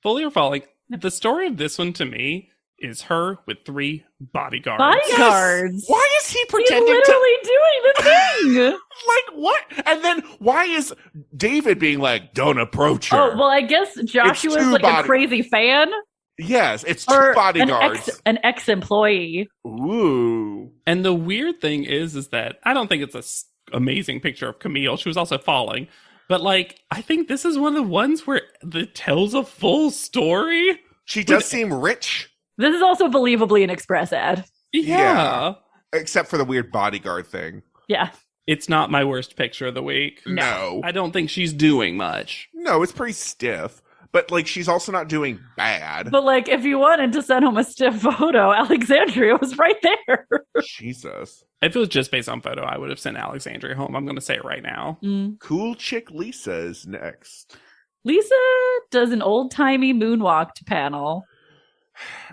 Fully or falling. The story of this one to me is her with 3 bodyguards. Bodyguards. Why is he He's pretending literally doing the thing. like what? And then why is David being like, don't approach her? Oh, well, I guess Joshua's two like body- a crazy fan Yes, it's 2 or bodyguards. an ex-employee. Ooh. And the weird thing is that I don't think it's a amazing picture of Camille. She was also falling. But like, I think this is one of the ones where it tells a full story. She does seem rich, This is also believably an Express ad. Yeah. except for the weird bodyguard thing. Yeah. It's not my worst picture of the week. No. I don't think she's doing much. No, it's pretty stiff. But like she's also not doing bad. But like, if you wanted to send home a stiff photo, Alexandria was right there. Jesus. If it was just based on photo, I would have sent Alexandria home. I'm going to say it right now. Cool chick Lisa is next. Lisa does an old-timey moonwalk to panel,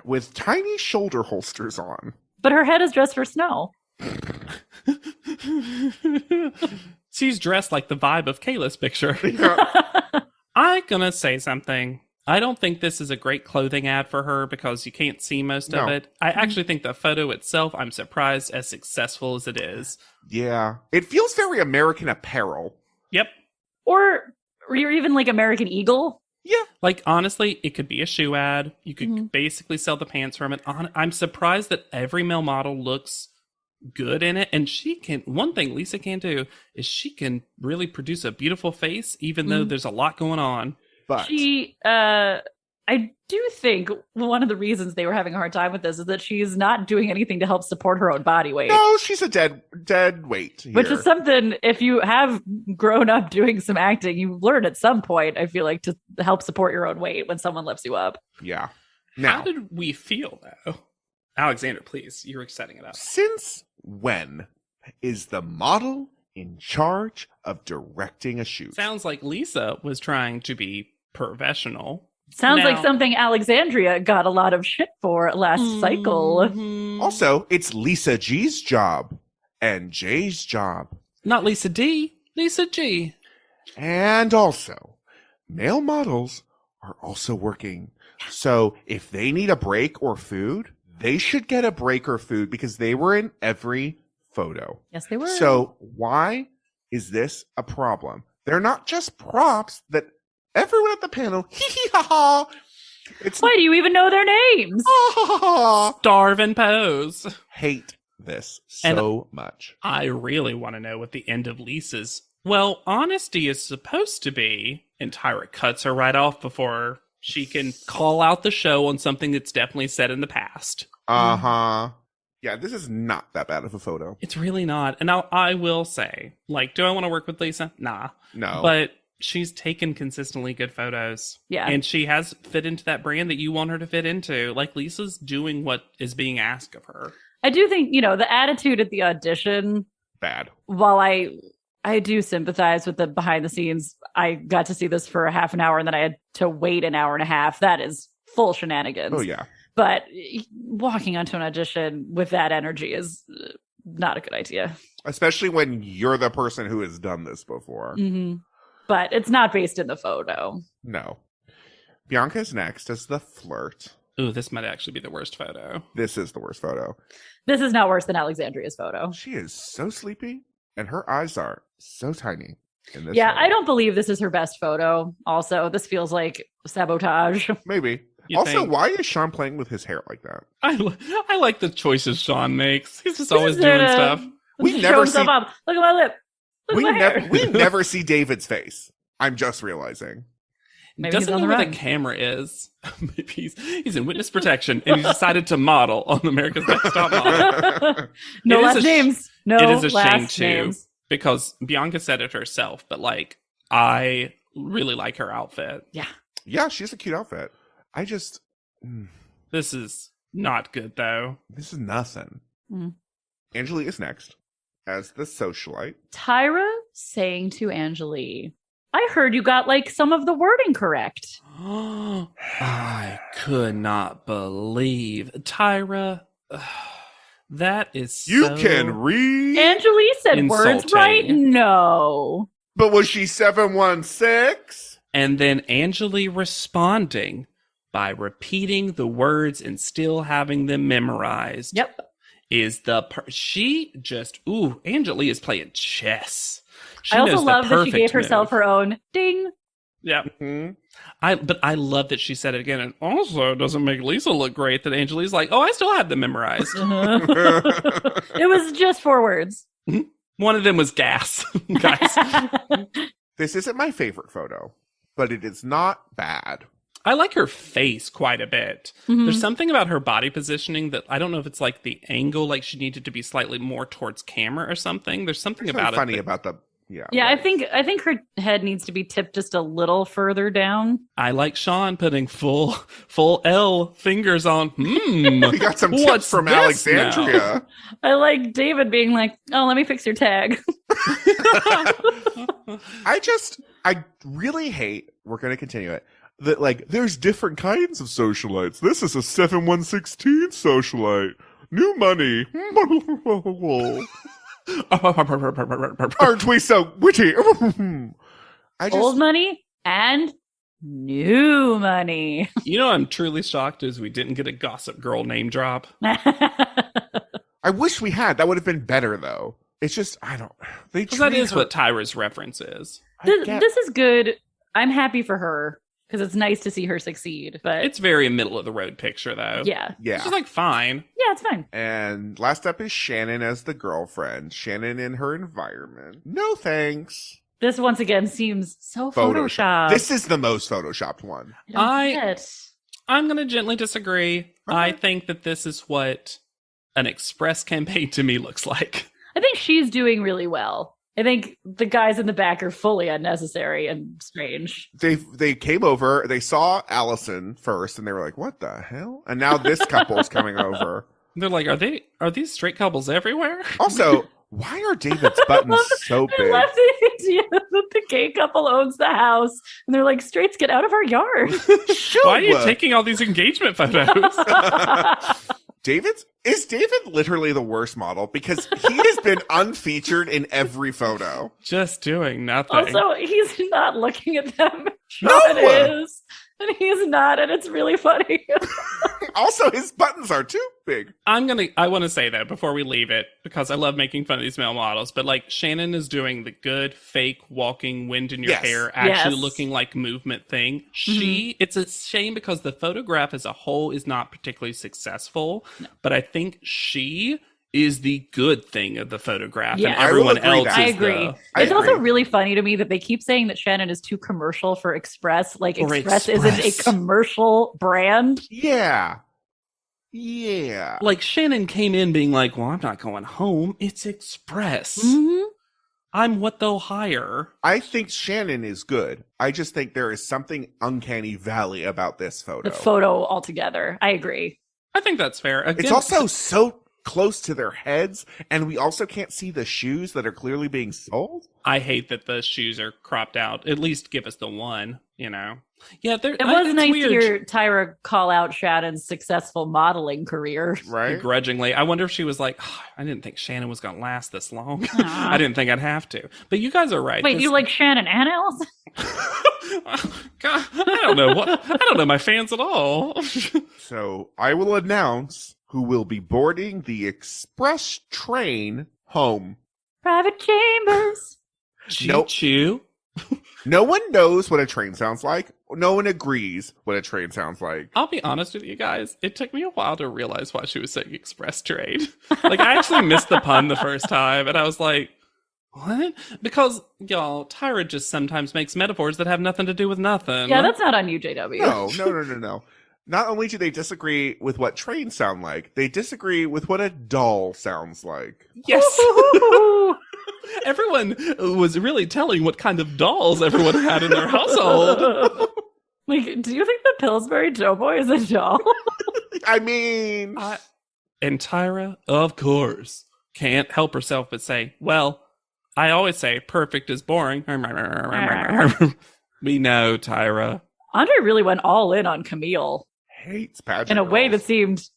With tiny shoulder holsters on. but her head is dressed for snow. She's dressed like the vibe of Kayla's picture. Yeah. I'm going to say something. I don't think this is a great clothing ad for her because you can't see most of No. it. I actually think the photo itself, I'm surprised as successful as it is. Yeah. It feels very American Apparel. Yep. Or you're even like American Eagle. Yeah. Like, honestly, it could be a shoe ad. You could basically sell the pants from it. I'm surprised that every male model looks good in it. And she can, one thing Lisa can do is she can really produce a beautiful face, even though there's a lot going on. But She, I do think one of the reasons they were having a hard time with this is that she's not doing anything to help support her own body weight. no, she's a dead weight. Which here. is something, if you have grown up doing some acting, you learn at some point, I feel like, to help support your own weight when someone lifts you up. Yeah. How Now, did we feel, though? Alexander, please. You were setting it up. since when is the model in charge of directing a shoot? Sounds like Lisa was trying to be professional. Sounds Now- like something Alexandria got a lot of shit for last cycle. Also, it's Lisa G's job and Jay's job Not Lisa D. Lisa G. And also, male models are also working. So if they need a break or food, they should get a break or food because they were in every photo. Yes, they were. So why is this a problem? They're not just props that everyone at the panel, hee hee ha ha. Why do you even know their names? Starve and pose. Hate this so much. I really want to know what the end of Lisa's, well, honesty is supposed to be. And Tyra cuts her right off before she can call out the show on something that's definitely said in the past. Uh-huh. Yeah, this is not that bad of a photo. It's really not. And I will say, like, do I want to work with Lisa? Nah. No. But she's taken consistently good photos. Yeah. And she has fit into that brand that you want her to fit into. Like, Lisa's doing what is being asked of her. I do think, the attitude at the audition, Bad. while I do sympathize with the behind the scenes, I got to see this for a half an hour and then I had to wait an hour and a half. That is full shenanigans. Oh, yeah. But walking onto an audition with that energy is not a good idea. Especially when you're the person who has done this before. Mm-hmm. But it's not based in the photo. No. Bianca's next as the flirt. Ooh, this might actually be the worst photo. This is the worst photo. This is not worse than Alexandria's photo. She is so sleepy, and her eyes are so tiny in this Yeah, photo. I don't believe this is her best photo. Also, this feels like sabotage. Maybe. You Also, think? why is Sean playing with his hair like that? I like the choices Sean makes. He's just always He's doing gonna stuff. We show never himself see- up. Look at my lip. Look at my hair. We never see David's face. I'm just realizing. Maybe Doesn't he's on know the where run. the camera is. Maybe he's in witness protection and he decided to model on America's Next Top Model. No It is last a sh- names. No it is a shame last too, names. because Bianca said it herself, but like I really like her outfit. Yeah. Yeah, she has a cute outfit. I just... This is not good though. This is nothing. Mm. Angelique is next as the socialite. Tyra saying to Angelique, I heard you got like some of the wording correct. I could not believe Tyra. That is You so can read. Angelique said words Insulting. right? No. But was she 716? And then Angeli responding by repeating the words and still having them memorized. Yep. Is she just, Angeli is playing chess. She I also knows the love that she perfect gave herself move. her own ding. Yeah. Mm-hmm. But I love that she said it again. And also, it doesn't make Lisa look great that Angeli's like, I still have them memorized. It was just 4 words. One of them was gas, guys. This isn't my favorite photo, but it is not bad. I like her face quite a bit. Mhm. There's something about her body positioning that I don't know if it's like the angle, like she needed to be slightly more towards camera or something. There's something There's about something funny it. about the... Yeah. Yeah, right. I think her head needs to be tipped just a little further down. I like Sean putting full L fingers on. We got some tips What's from this Alexandria. I like David being like, "Oh, let me fix your tag." I really hate, we're going to continue it, that like, there's different kinds of socialites. This is a 7116 socialite. New money. Aren't we so witty? Old money and new money. You know, I'm truly shocked is we didn't get a Gossip Girl name drop. I wish we had. That would have been better, though. It's just, they Because that treat is her- what Tyra's reference is. This is good. I'm happy for her because it's nice to see her succeed. But It's very middle of the road picture, though. yeah, Yeah. She's like, fine. yeah, it's fine. And last up is Shannon as the girlfriend. Shannon in her environment. No thanks. This once again seems so Photoshop. This is the most Photoshopped one. I'm going to gently disagree. I think that this is what an express campaign to me looks like. I think she's doing really well. I think the guys in the back are fully unnecessary and strange. They came over, they saw Allison first, and they were like, what the hell? And now this couple's coming over. They're like, are these straight couples everywhere? Also, why are David's buttons so I big? love the idea that the gay couple owns the house, and they're like, "Straights, get out of our yard." Why are you taking all these engagement photos? Is David literally the worst model? Because he has been unfeatured in every photo. Just doing nothing. Also, he's not looking at them. No! Sean is. And he's not, and it's really funny. Also, his buttons are too big. I want to say that before we leave it, because I love making fun of these male models, but like Shannon is doing the good fake walking wind in your Yes. hair, actually Yes. looking like movement thing. It's a shame because the photograph as a whole is not particularly successful, but I think she is the good thing of the photograph, Yeah. and I will everyone agree else that. I is agree. I It's also agree. really funny to me that they keep saying that Shannon is too commercial for Express. Like, For Express isn't a Express. commercial brand. Yeah. Like Shannon came in being like, well, I'm not going home. It's Express. Mhm. I'm what they'll hire. I think Shannon is good. I just think there is something uncanny valley about this photo. The photo altogether. I agree. I think that's fair. Again, It's also so close to their heads, and we also can't see the shoes that are clearly being sold. I hate that the shoes are cropped out. At least give us the one, you know. Yeah, It was nice to hear Tyra call out Shannon's successful modeling career. Right? Begrudgingly. I wonder if she was like, oh, I didn't think Shannon was going to last this long. Aw. I didn't think I'd have to. But you guys are right. Wait, This- you like Shannon and Allison? God, I don't know my fans at all. So I will announce who will be boarding the express train home. Private Chambers. Nope. Choo. No one knows what a train sounds like. No one agrees what a train sounds like. I'll be honest with you guys. It took me a while to realize why she was saying express train. Like, I actually missed the pun the first time, and I was like, what? Because, y'all, Tyra just sometimes makes metaphors that have nothing to do with nothing. Yeah, that's not on you, JW. No. Not only do they disagree with what trains sound like, they disagree with what a doll sounds like. Yes. Everyone was really telling what kind of dolls everyone had in their household. Like, do you think the Pillsbury Doughboy is a doll? I mean... And Tyra, of course, can't help herself but say, well, I always say perfect is boring. We know, Tyra. Andre really went all in on Camille Hates pageant in a way girls. that seemed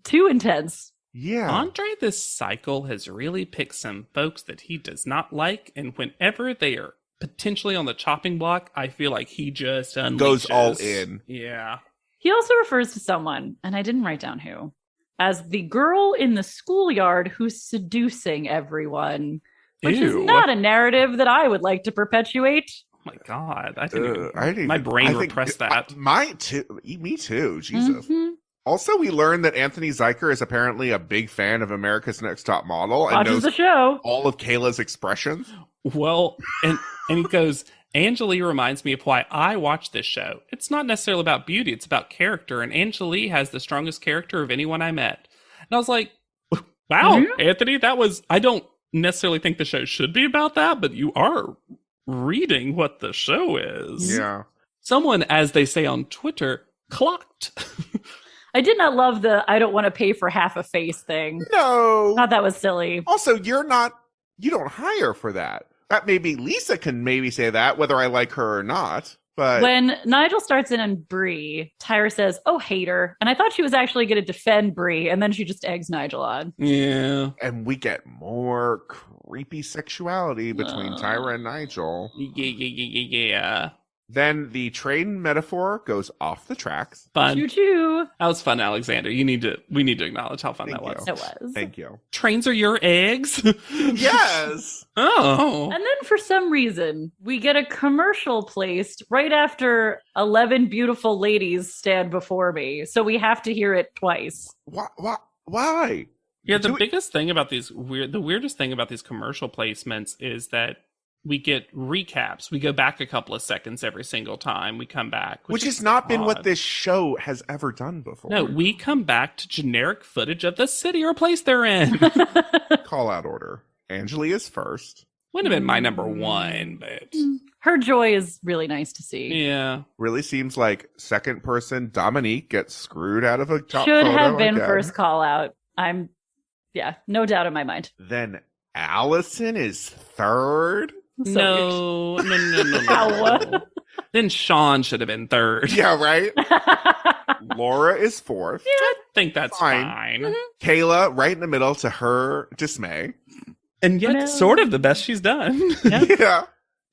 too intense. Yeah. Andre this cycle has really picked some folks that he does not like, and whenever they are potentially on the chopping block, I feel like he just unleashes. Goes all in. Yeah. He also refers to someone, and I didn't write down who, as the girl in the schoolyard who's seducing everyone, which is Ew. not a narrative that I would like to perpetuate. Oh my God. I didn't even, my I brain think- repressed that. Mine too. Me too. Jesus. Mhm. Also, we learned that Anthony Zeiker is apparently a big fan of America's Next Top Model and Watches knows the show. all of Kayla's expressions. Well, and he goes, Angelique reminds me of why I watch this show. It's not necessarily about beauty, it's about character, and Angelique has the strongest character of anyone I met. And I was like, wow, Anthony, I don't necessarily think the show should be about that, but you are reading what the show is. Yeah. Someone, as they say on Twitter, clocked. I did not love the I don't want to pay for half a face thing. No. Thought that was silly. Also, you don't hire for that. That maybe Lisa can maybe say that, whether I like her or not. But When Nigel starts in on Brie, Tyra says, oh, hater. And I thought she was actually going to defend Brie, and then she just eggs Nigel on. Yeah. and we get more creepy sexuality between Tyra and Nigel. Yeah. Then the train metaphor goes off the tracks. Fun. Choo-choo. That was fun, Alexander. We need to acknowledge how fun Thank that was. you. It was. Thank you. Trains are your eggs? Yes. Oh. And then for some reason, we get a commercial placed right after 11 beautiful ladies stand before me. So we have to hear it twice. Why? Yeah, the weirdest thing about these commercial placements is that we get recaps. We go back a couple of seconds every single time we come back. Which has not been what odd. this show has ever done before. No, we come back to generic footage of the city or place they're in. Call out order. Angeli is first. Would have been my number one, but Her joy is really nice to see. yeah. Really seems like second person Dominique gets screwed out of a top Should photo have been again. first call out. No doubt in my mind. Then Allison is third. So No. Ow. Then Sean should have been third. Yeah, right? Laura is fourth. I think that's Fine. fine. Kayla right in the middle to her dismay. And yet, No. sort of the best she's done. Yeah.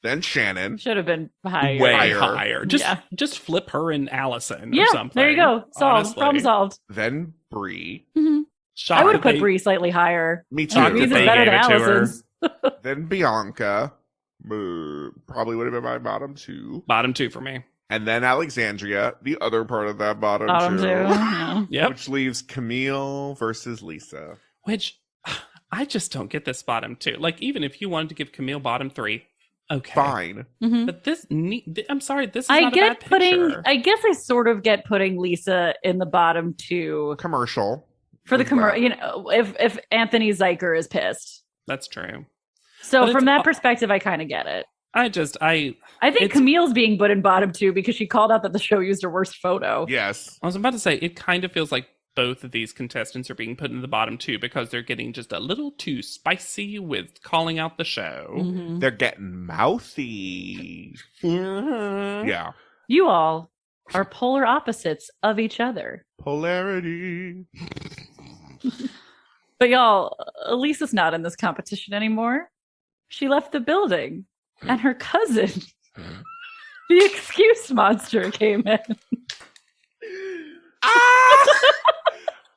Then Shannon. Should have been higher. Way Higher. higher. Just flip her and Allison or something. there you go. Solved. honestly. Problem solved. Then Bree. Shocked I would have that put they- Bree slightly higher. Me too. Shocked Bree's that is they better than gave it to her. Allison's. Then Bianca. Probably would have been my bottom two. Bottom two for me. And then Alexandria, the other part of that bottom, Bottom two. two. Yeah. Yep. Which leaves Camille versus Lisa. Which I just don't get this bottom two. Like, even if you wanted to give Camille bottom three, okay. Fine. Mhm. But I'm sorry, this is I not a get bad putting. picture. I guess I sort of get putting Lisa in the bottom two Commercial. for the Wow. commercial. You know, if Anthony Zeiker is pissed. That's true. So But from it's- that perspective, I kind of get it. I I think It's- Camille's being put in bottom two because she called out that the show used her worst photo. Yes. was about to say, it kind of feels like both of these contestants are being put in the bottom two because they're getting just a little too spicy with calling out the show. Mhm. They're getting mouthy. Yeah. You all are polar opposites of each other. Polarity. But y'all, Lisa's not in this competition anymore. She left the building, and her cousin, the excuse monster, came in.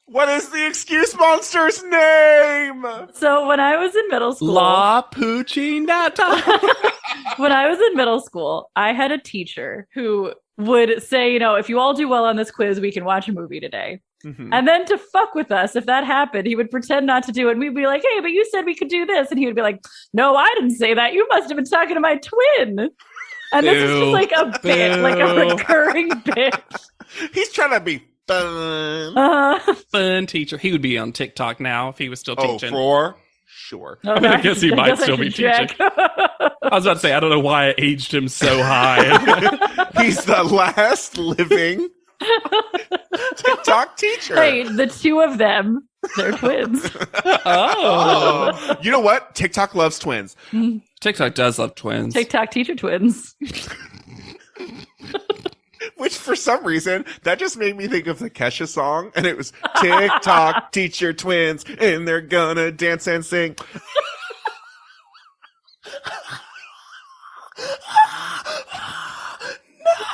What is the excuse monster's name? So when I was in middle school, La Puccinata. when I was in middle school, I had a teacher who would say, you know, if you all do well on this quiz, we can watch a movie today. Mhm. And then to fuck with us, if that happened, he would pretend not to do it. And we'd be like, hey, but you said we could do this. And he would be like, no, I didn't say that. You must have been talking to my twin. And this is Boo. just like a bit, like a Boo. recurring bit. He's trying to be fun. Fun teacher. He would be on TikTok now if he was still teaching. for sure. I mean, I guess he might still be teaching. I was about to say, I don't know why I aged him so high. He's the last living TikTok teacher. Hey, the two of them, they're twins. Oh. You know what? TikTok loves twins. TikTok does love twins. TikTok teacher twins. Which, for some reason, that just made me think of the Kesha song, and it was TikTok teacher twins, and they're gonna dance and sing.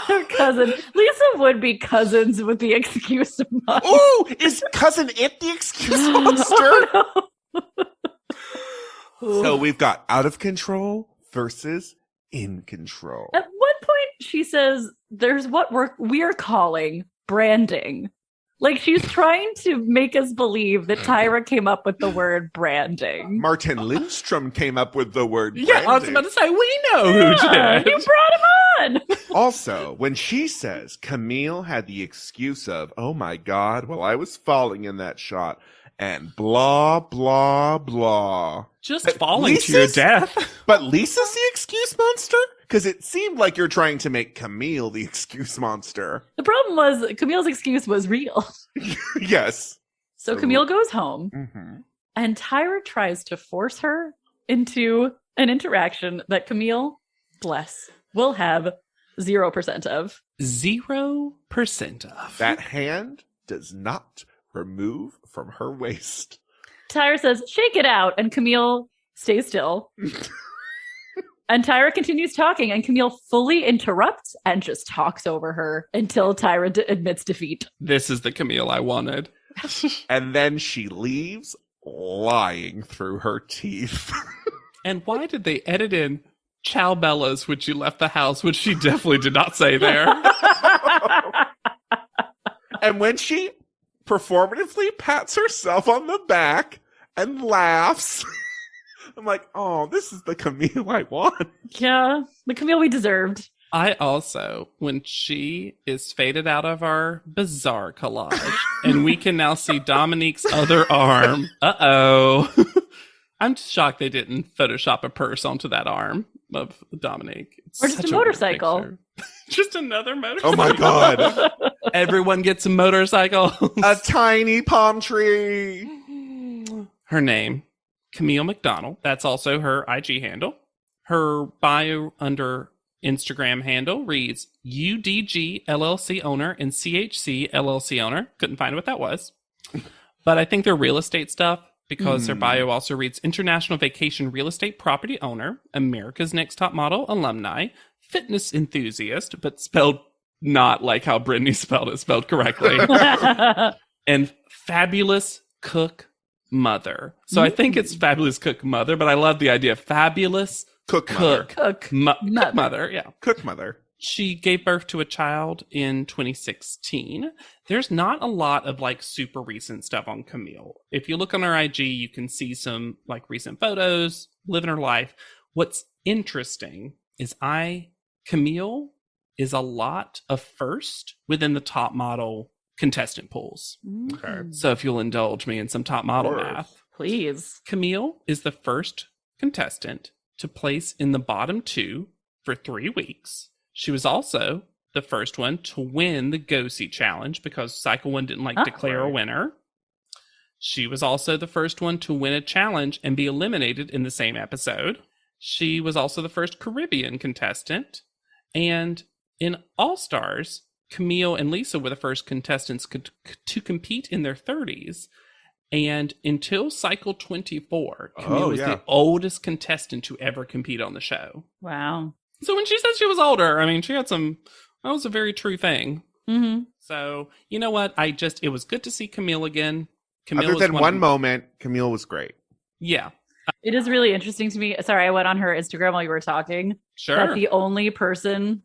Her cousin. Lisa would be cousins with the excuse monster. Ooh, is Cousin It the excuse monster? So we've got out of control versus in control. At one point, she says, "There's what we're calling branding." Like she's trying to make us believe that Tyra came up with the word branding. Martin Lindstrom came up with the word Yeah, I was branding. about to say, we know who Yeah, did. you brought him on. Also, when she says Camille had the excuse of, oh my God, well, I was falling in that shot, and blah, blah, blah. Just But falling to your Lisa's- death. But Lisa's the excuse monster? Because it seemed like you're trying to make Camille the excuse monster. The problem was Camille's excuse was real. Yes. So Camille goes home, Mm-hmm. and Tyra tries to force her into an interaction that Camille, bless, will have 0% of. 0% of. That hand does not remove from her waist. Tyra says, shake it out, and Camille stays still. And Tyra continues talking, and Camille fully interrupts and just talks over her until Tyra admits defeat. This is the Camille I wanted. And then she leaves lying through her teeth. And why did they edit in Ciao Bellas, which you left the house, which she definitely did not say there. And when she performatively pats herself on the back and laughs, I'm like, oh, this is the Camille I want. Yeah, the Camille we deserved. I also, when she is faded out of our bizarre collage, and we can now see Dominique's other arm. Uh-oh. I'm just shocked they didn't Photoshop a purse onto that arm of Dominique. It's Or just such a weird motorcycle. picture. Just another motorcycle. Oh my God. Everyone gets a motorcycle. A tiny palm tree. Her name, Camille McDonald. That's also her IG handle. Her bio under Instagram handle reads UDG LLC owner and CHC LLC owner. Couldn't find what that was. But I think they're real estate stuff because their bio also reads International Vacation Real Estate Property Owner, America's Next Top Model alumni, fitness enthusiast, but spelled not like how Brittany spelled it, spelled correctly, and fabulous cook mother. So I think it's fabulous cook mother, but I love the idea of fabulous Cook mother. Yeah. Cook mother. She gave birth to a child in 2016. There's not a lot of like super recent stuff on Camille. If you look on her IG, you can see some like recent photos, living her life. What's interesting is Camille is a lot of first within the top model contestant pools. Okay. So if you'll indulge me in some top model math. Please. Camille is the first contestant to place in the bottom 2 for 3 weeks. She was also the first one to win the Go-See Challenge because Cycle 1 didn't declare a winner. She was also the first one to win a challenge and be eliminated in the same episode. She was also the first Caribbean contestant. And in All-Stars, Camille and Lisa were the first contestants to compete in their 30s. And until Cycle 24, Camille was the oldest contestant to ever compete on the show. Wow. So when she said she was older, I mean, she had some, that was a very true thing. Mm-hmm. So, you know what? It was good to see Camille again. Camille Other than one moment, Camille was great. Yeah. It is really interesting to me. Sorry, I went on her Instagram while you were talking. Sure. That the only person,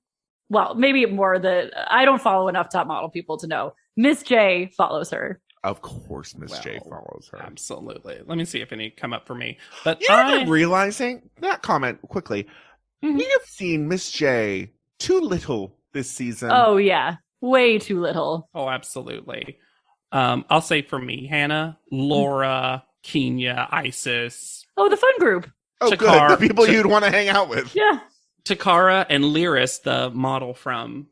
well, maybe more that I don't follow enough top model people to know. Miss J follows her. Of course, Miss J follows her. Absolutely. Let me see if any come up for me. But I'm realizing that comment quickly. We have seen Miss J too little this season. Oh, yeah. Way too little. Oh, absolutely. I'll say for me, Hannah, Laura, Kenya, Isis. Oh, the fun group. Oh, good. The people you'd want to hang out with. Yeah. Takara and Lyris, the model from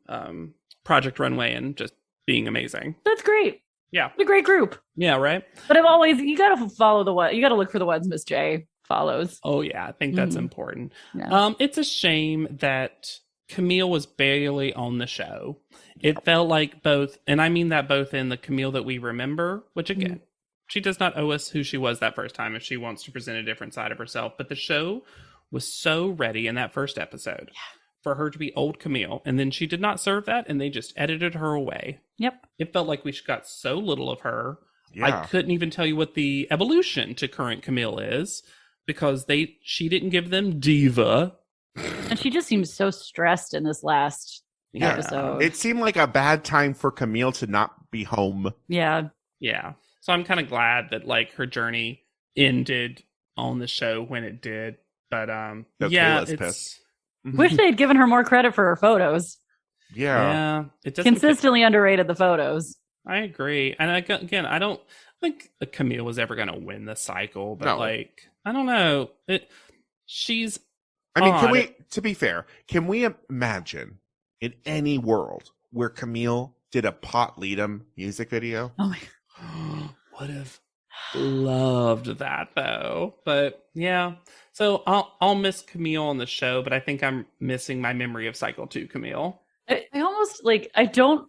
Project Runway, and just being amazing. That's great. Yeah. What a great group. Yeah, right? But you got to follow you got to look for the ones Miss J follows. Oh, yeah. I think that's important. Yeah. It's a shame that Camille was barely on the show. It felt like both, and I mean that both in the Camille that we remember, which again, she does not owe us who she was that first time if she wants to present a different side of herself. But the show was so ready in that first episode for her to be old Camille. And then she did not serve that, and they just edited her away. Yep. It felt like we got so little of her. Yeah. I couldn't even tell you what the evolution to current Camille is because she didn't give them diva. And she just seems so stressed in this last episode. It seemed like a bad time for Camille to not be home. Yeah. Yeah. So I'm kind of glad that like her journey ended on the show when it did. But Kayla's pissed. Wish they had given her more credit for her photos. Yeah. It doesn't consistently underrated the photos. I agree. And again, I don't think Camille was ever going to win the cycle, but like, I don't know. She's to be fair, can we imagine in any world where Camille did a Pot Leadum music video? Oh my God. Would have loved that though. But yeah. So I'll miss Camille on the show, but I think I'm missing my memory of Cycle 2 Camille. I almost I don't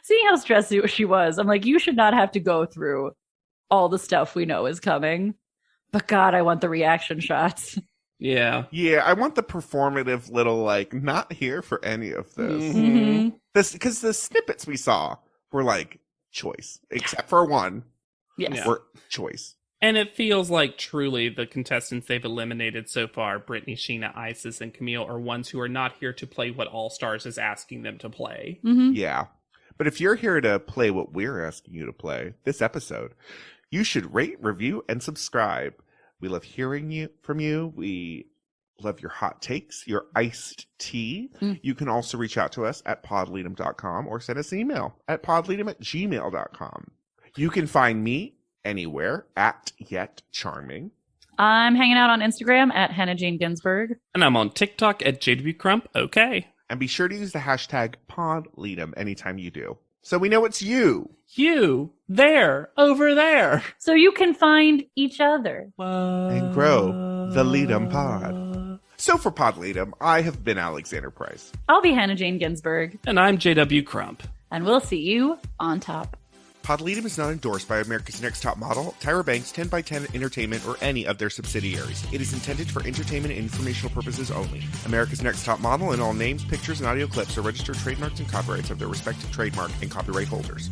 seeing how stressed she was. I'm like, you should not have to go through all the stuff we know is coming. But God, I want the reaction shots. Yeah. Yeah, I want the performative little not here for any of this. Mm-hmm. Because the snippets we saw were choice, except for one. Yes. Were choice. And it feels like truly the contestants they've eliminated so far, Brittany, Sheena, Isis, and Camille, are ones who are not here to play what All Stars is asking them to play. Mm-hmm. Yeah. But if you're here to play what we're asking you to play this episode, you should rate, review, and subscribe. We love hearing from you. We love your hot takes, your iced tea. You can also reach out to us at podleadum.com or send us an email at podleadum@gmail.com. You can find me anywhere at Yet Charming. I'm hanging out on Instagram at Hannah Jane Ginsburg. And I'm on TikTok at JW Crump. Okay. And be sure to use the hashtag PodLeadum anytime you do, so we know it's you. You, there, over there. So you can find each other. And grow the Leadum Pod. So for Podlatum, I have been Alexander Price. I'll be Hannah Jane Ginsburg. And I'm JW Crump. And we'll see you on top. Podlatum is not endorsed by America's Next Top Model, Tyra Banks, 10x10 Entertainment, or any of their subsidiaries. It is intended for entertainment and informational purposes only. America's Next Top Model and all names, pictures, and audio clips are registered trademarks and copyrights of their respective trademark and copyright holders.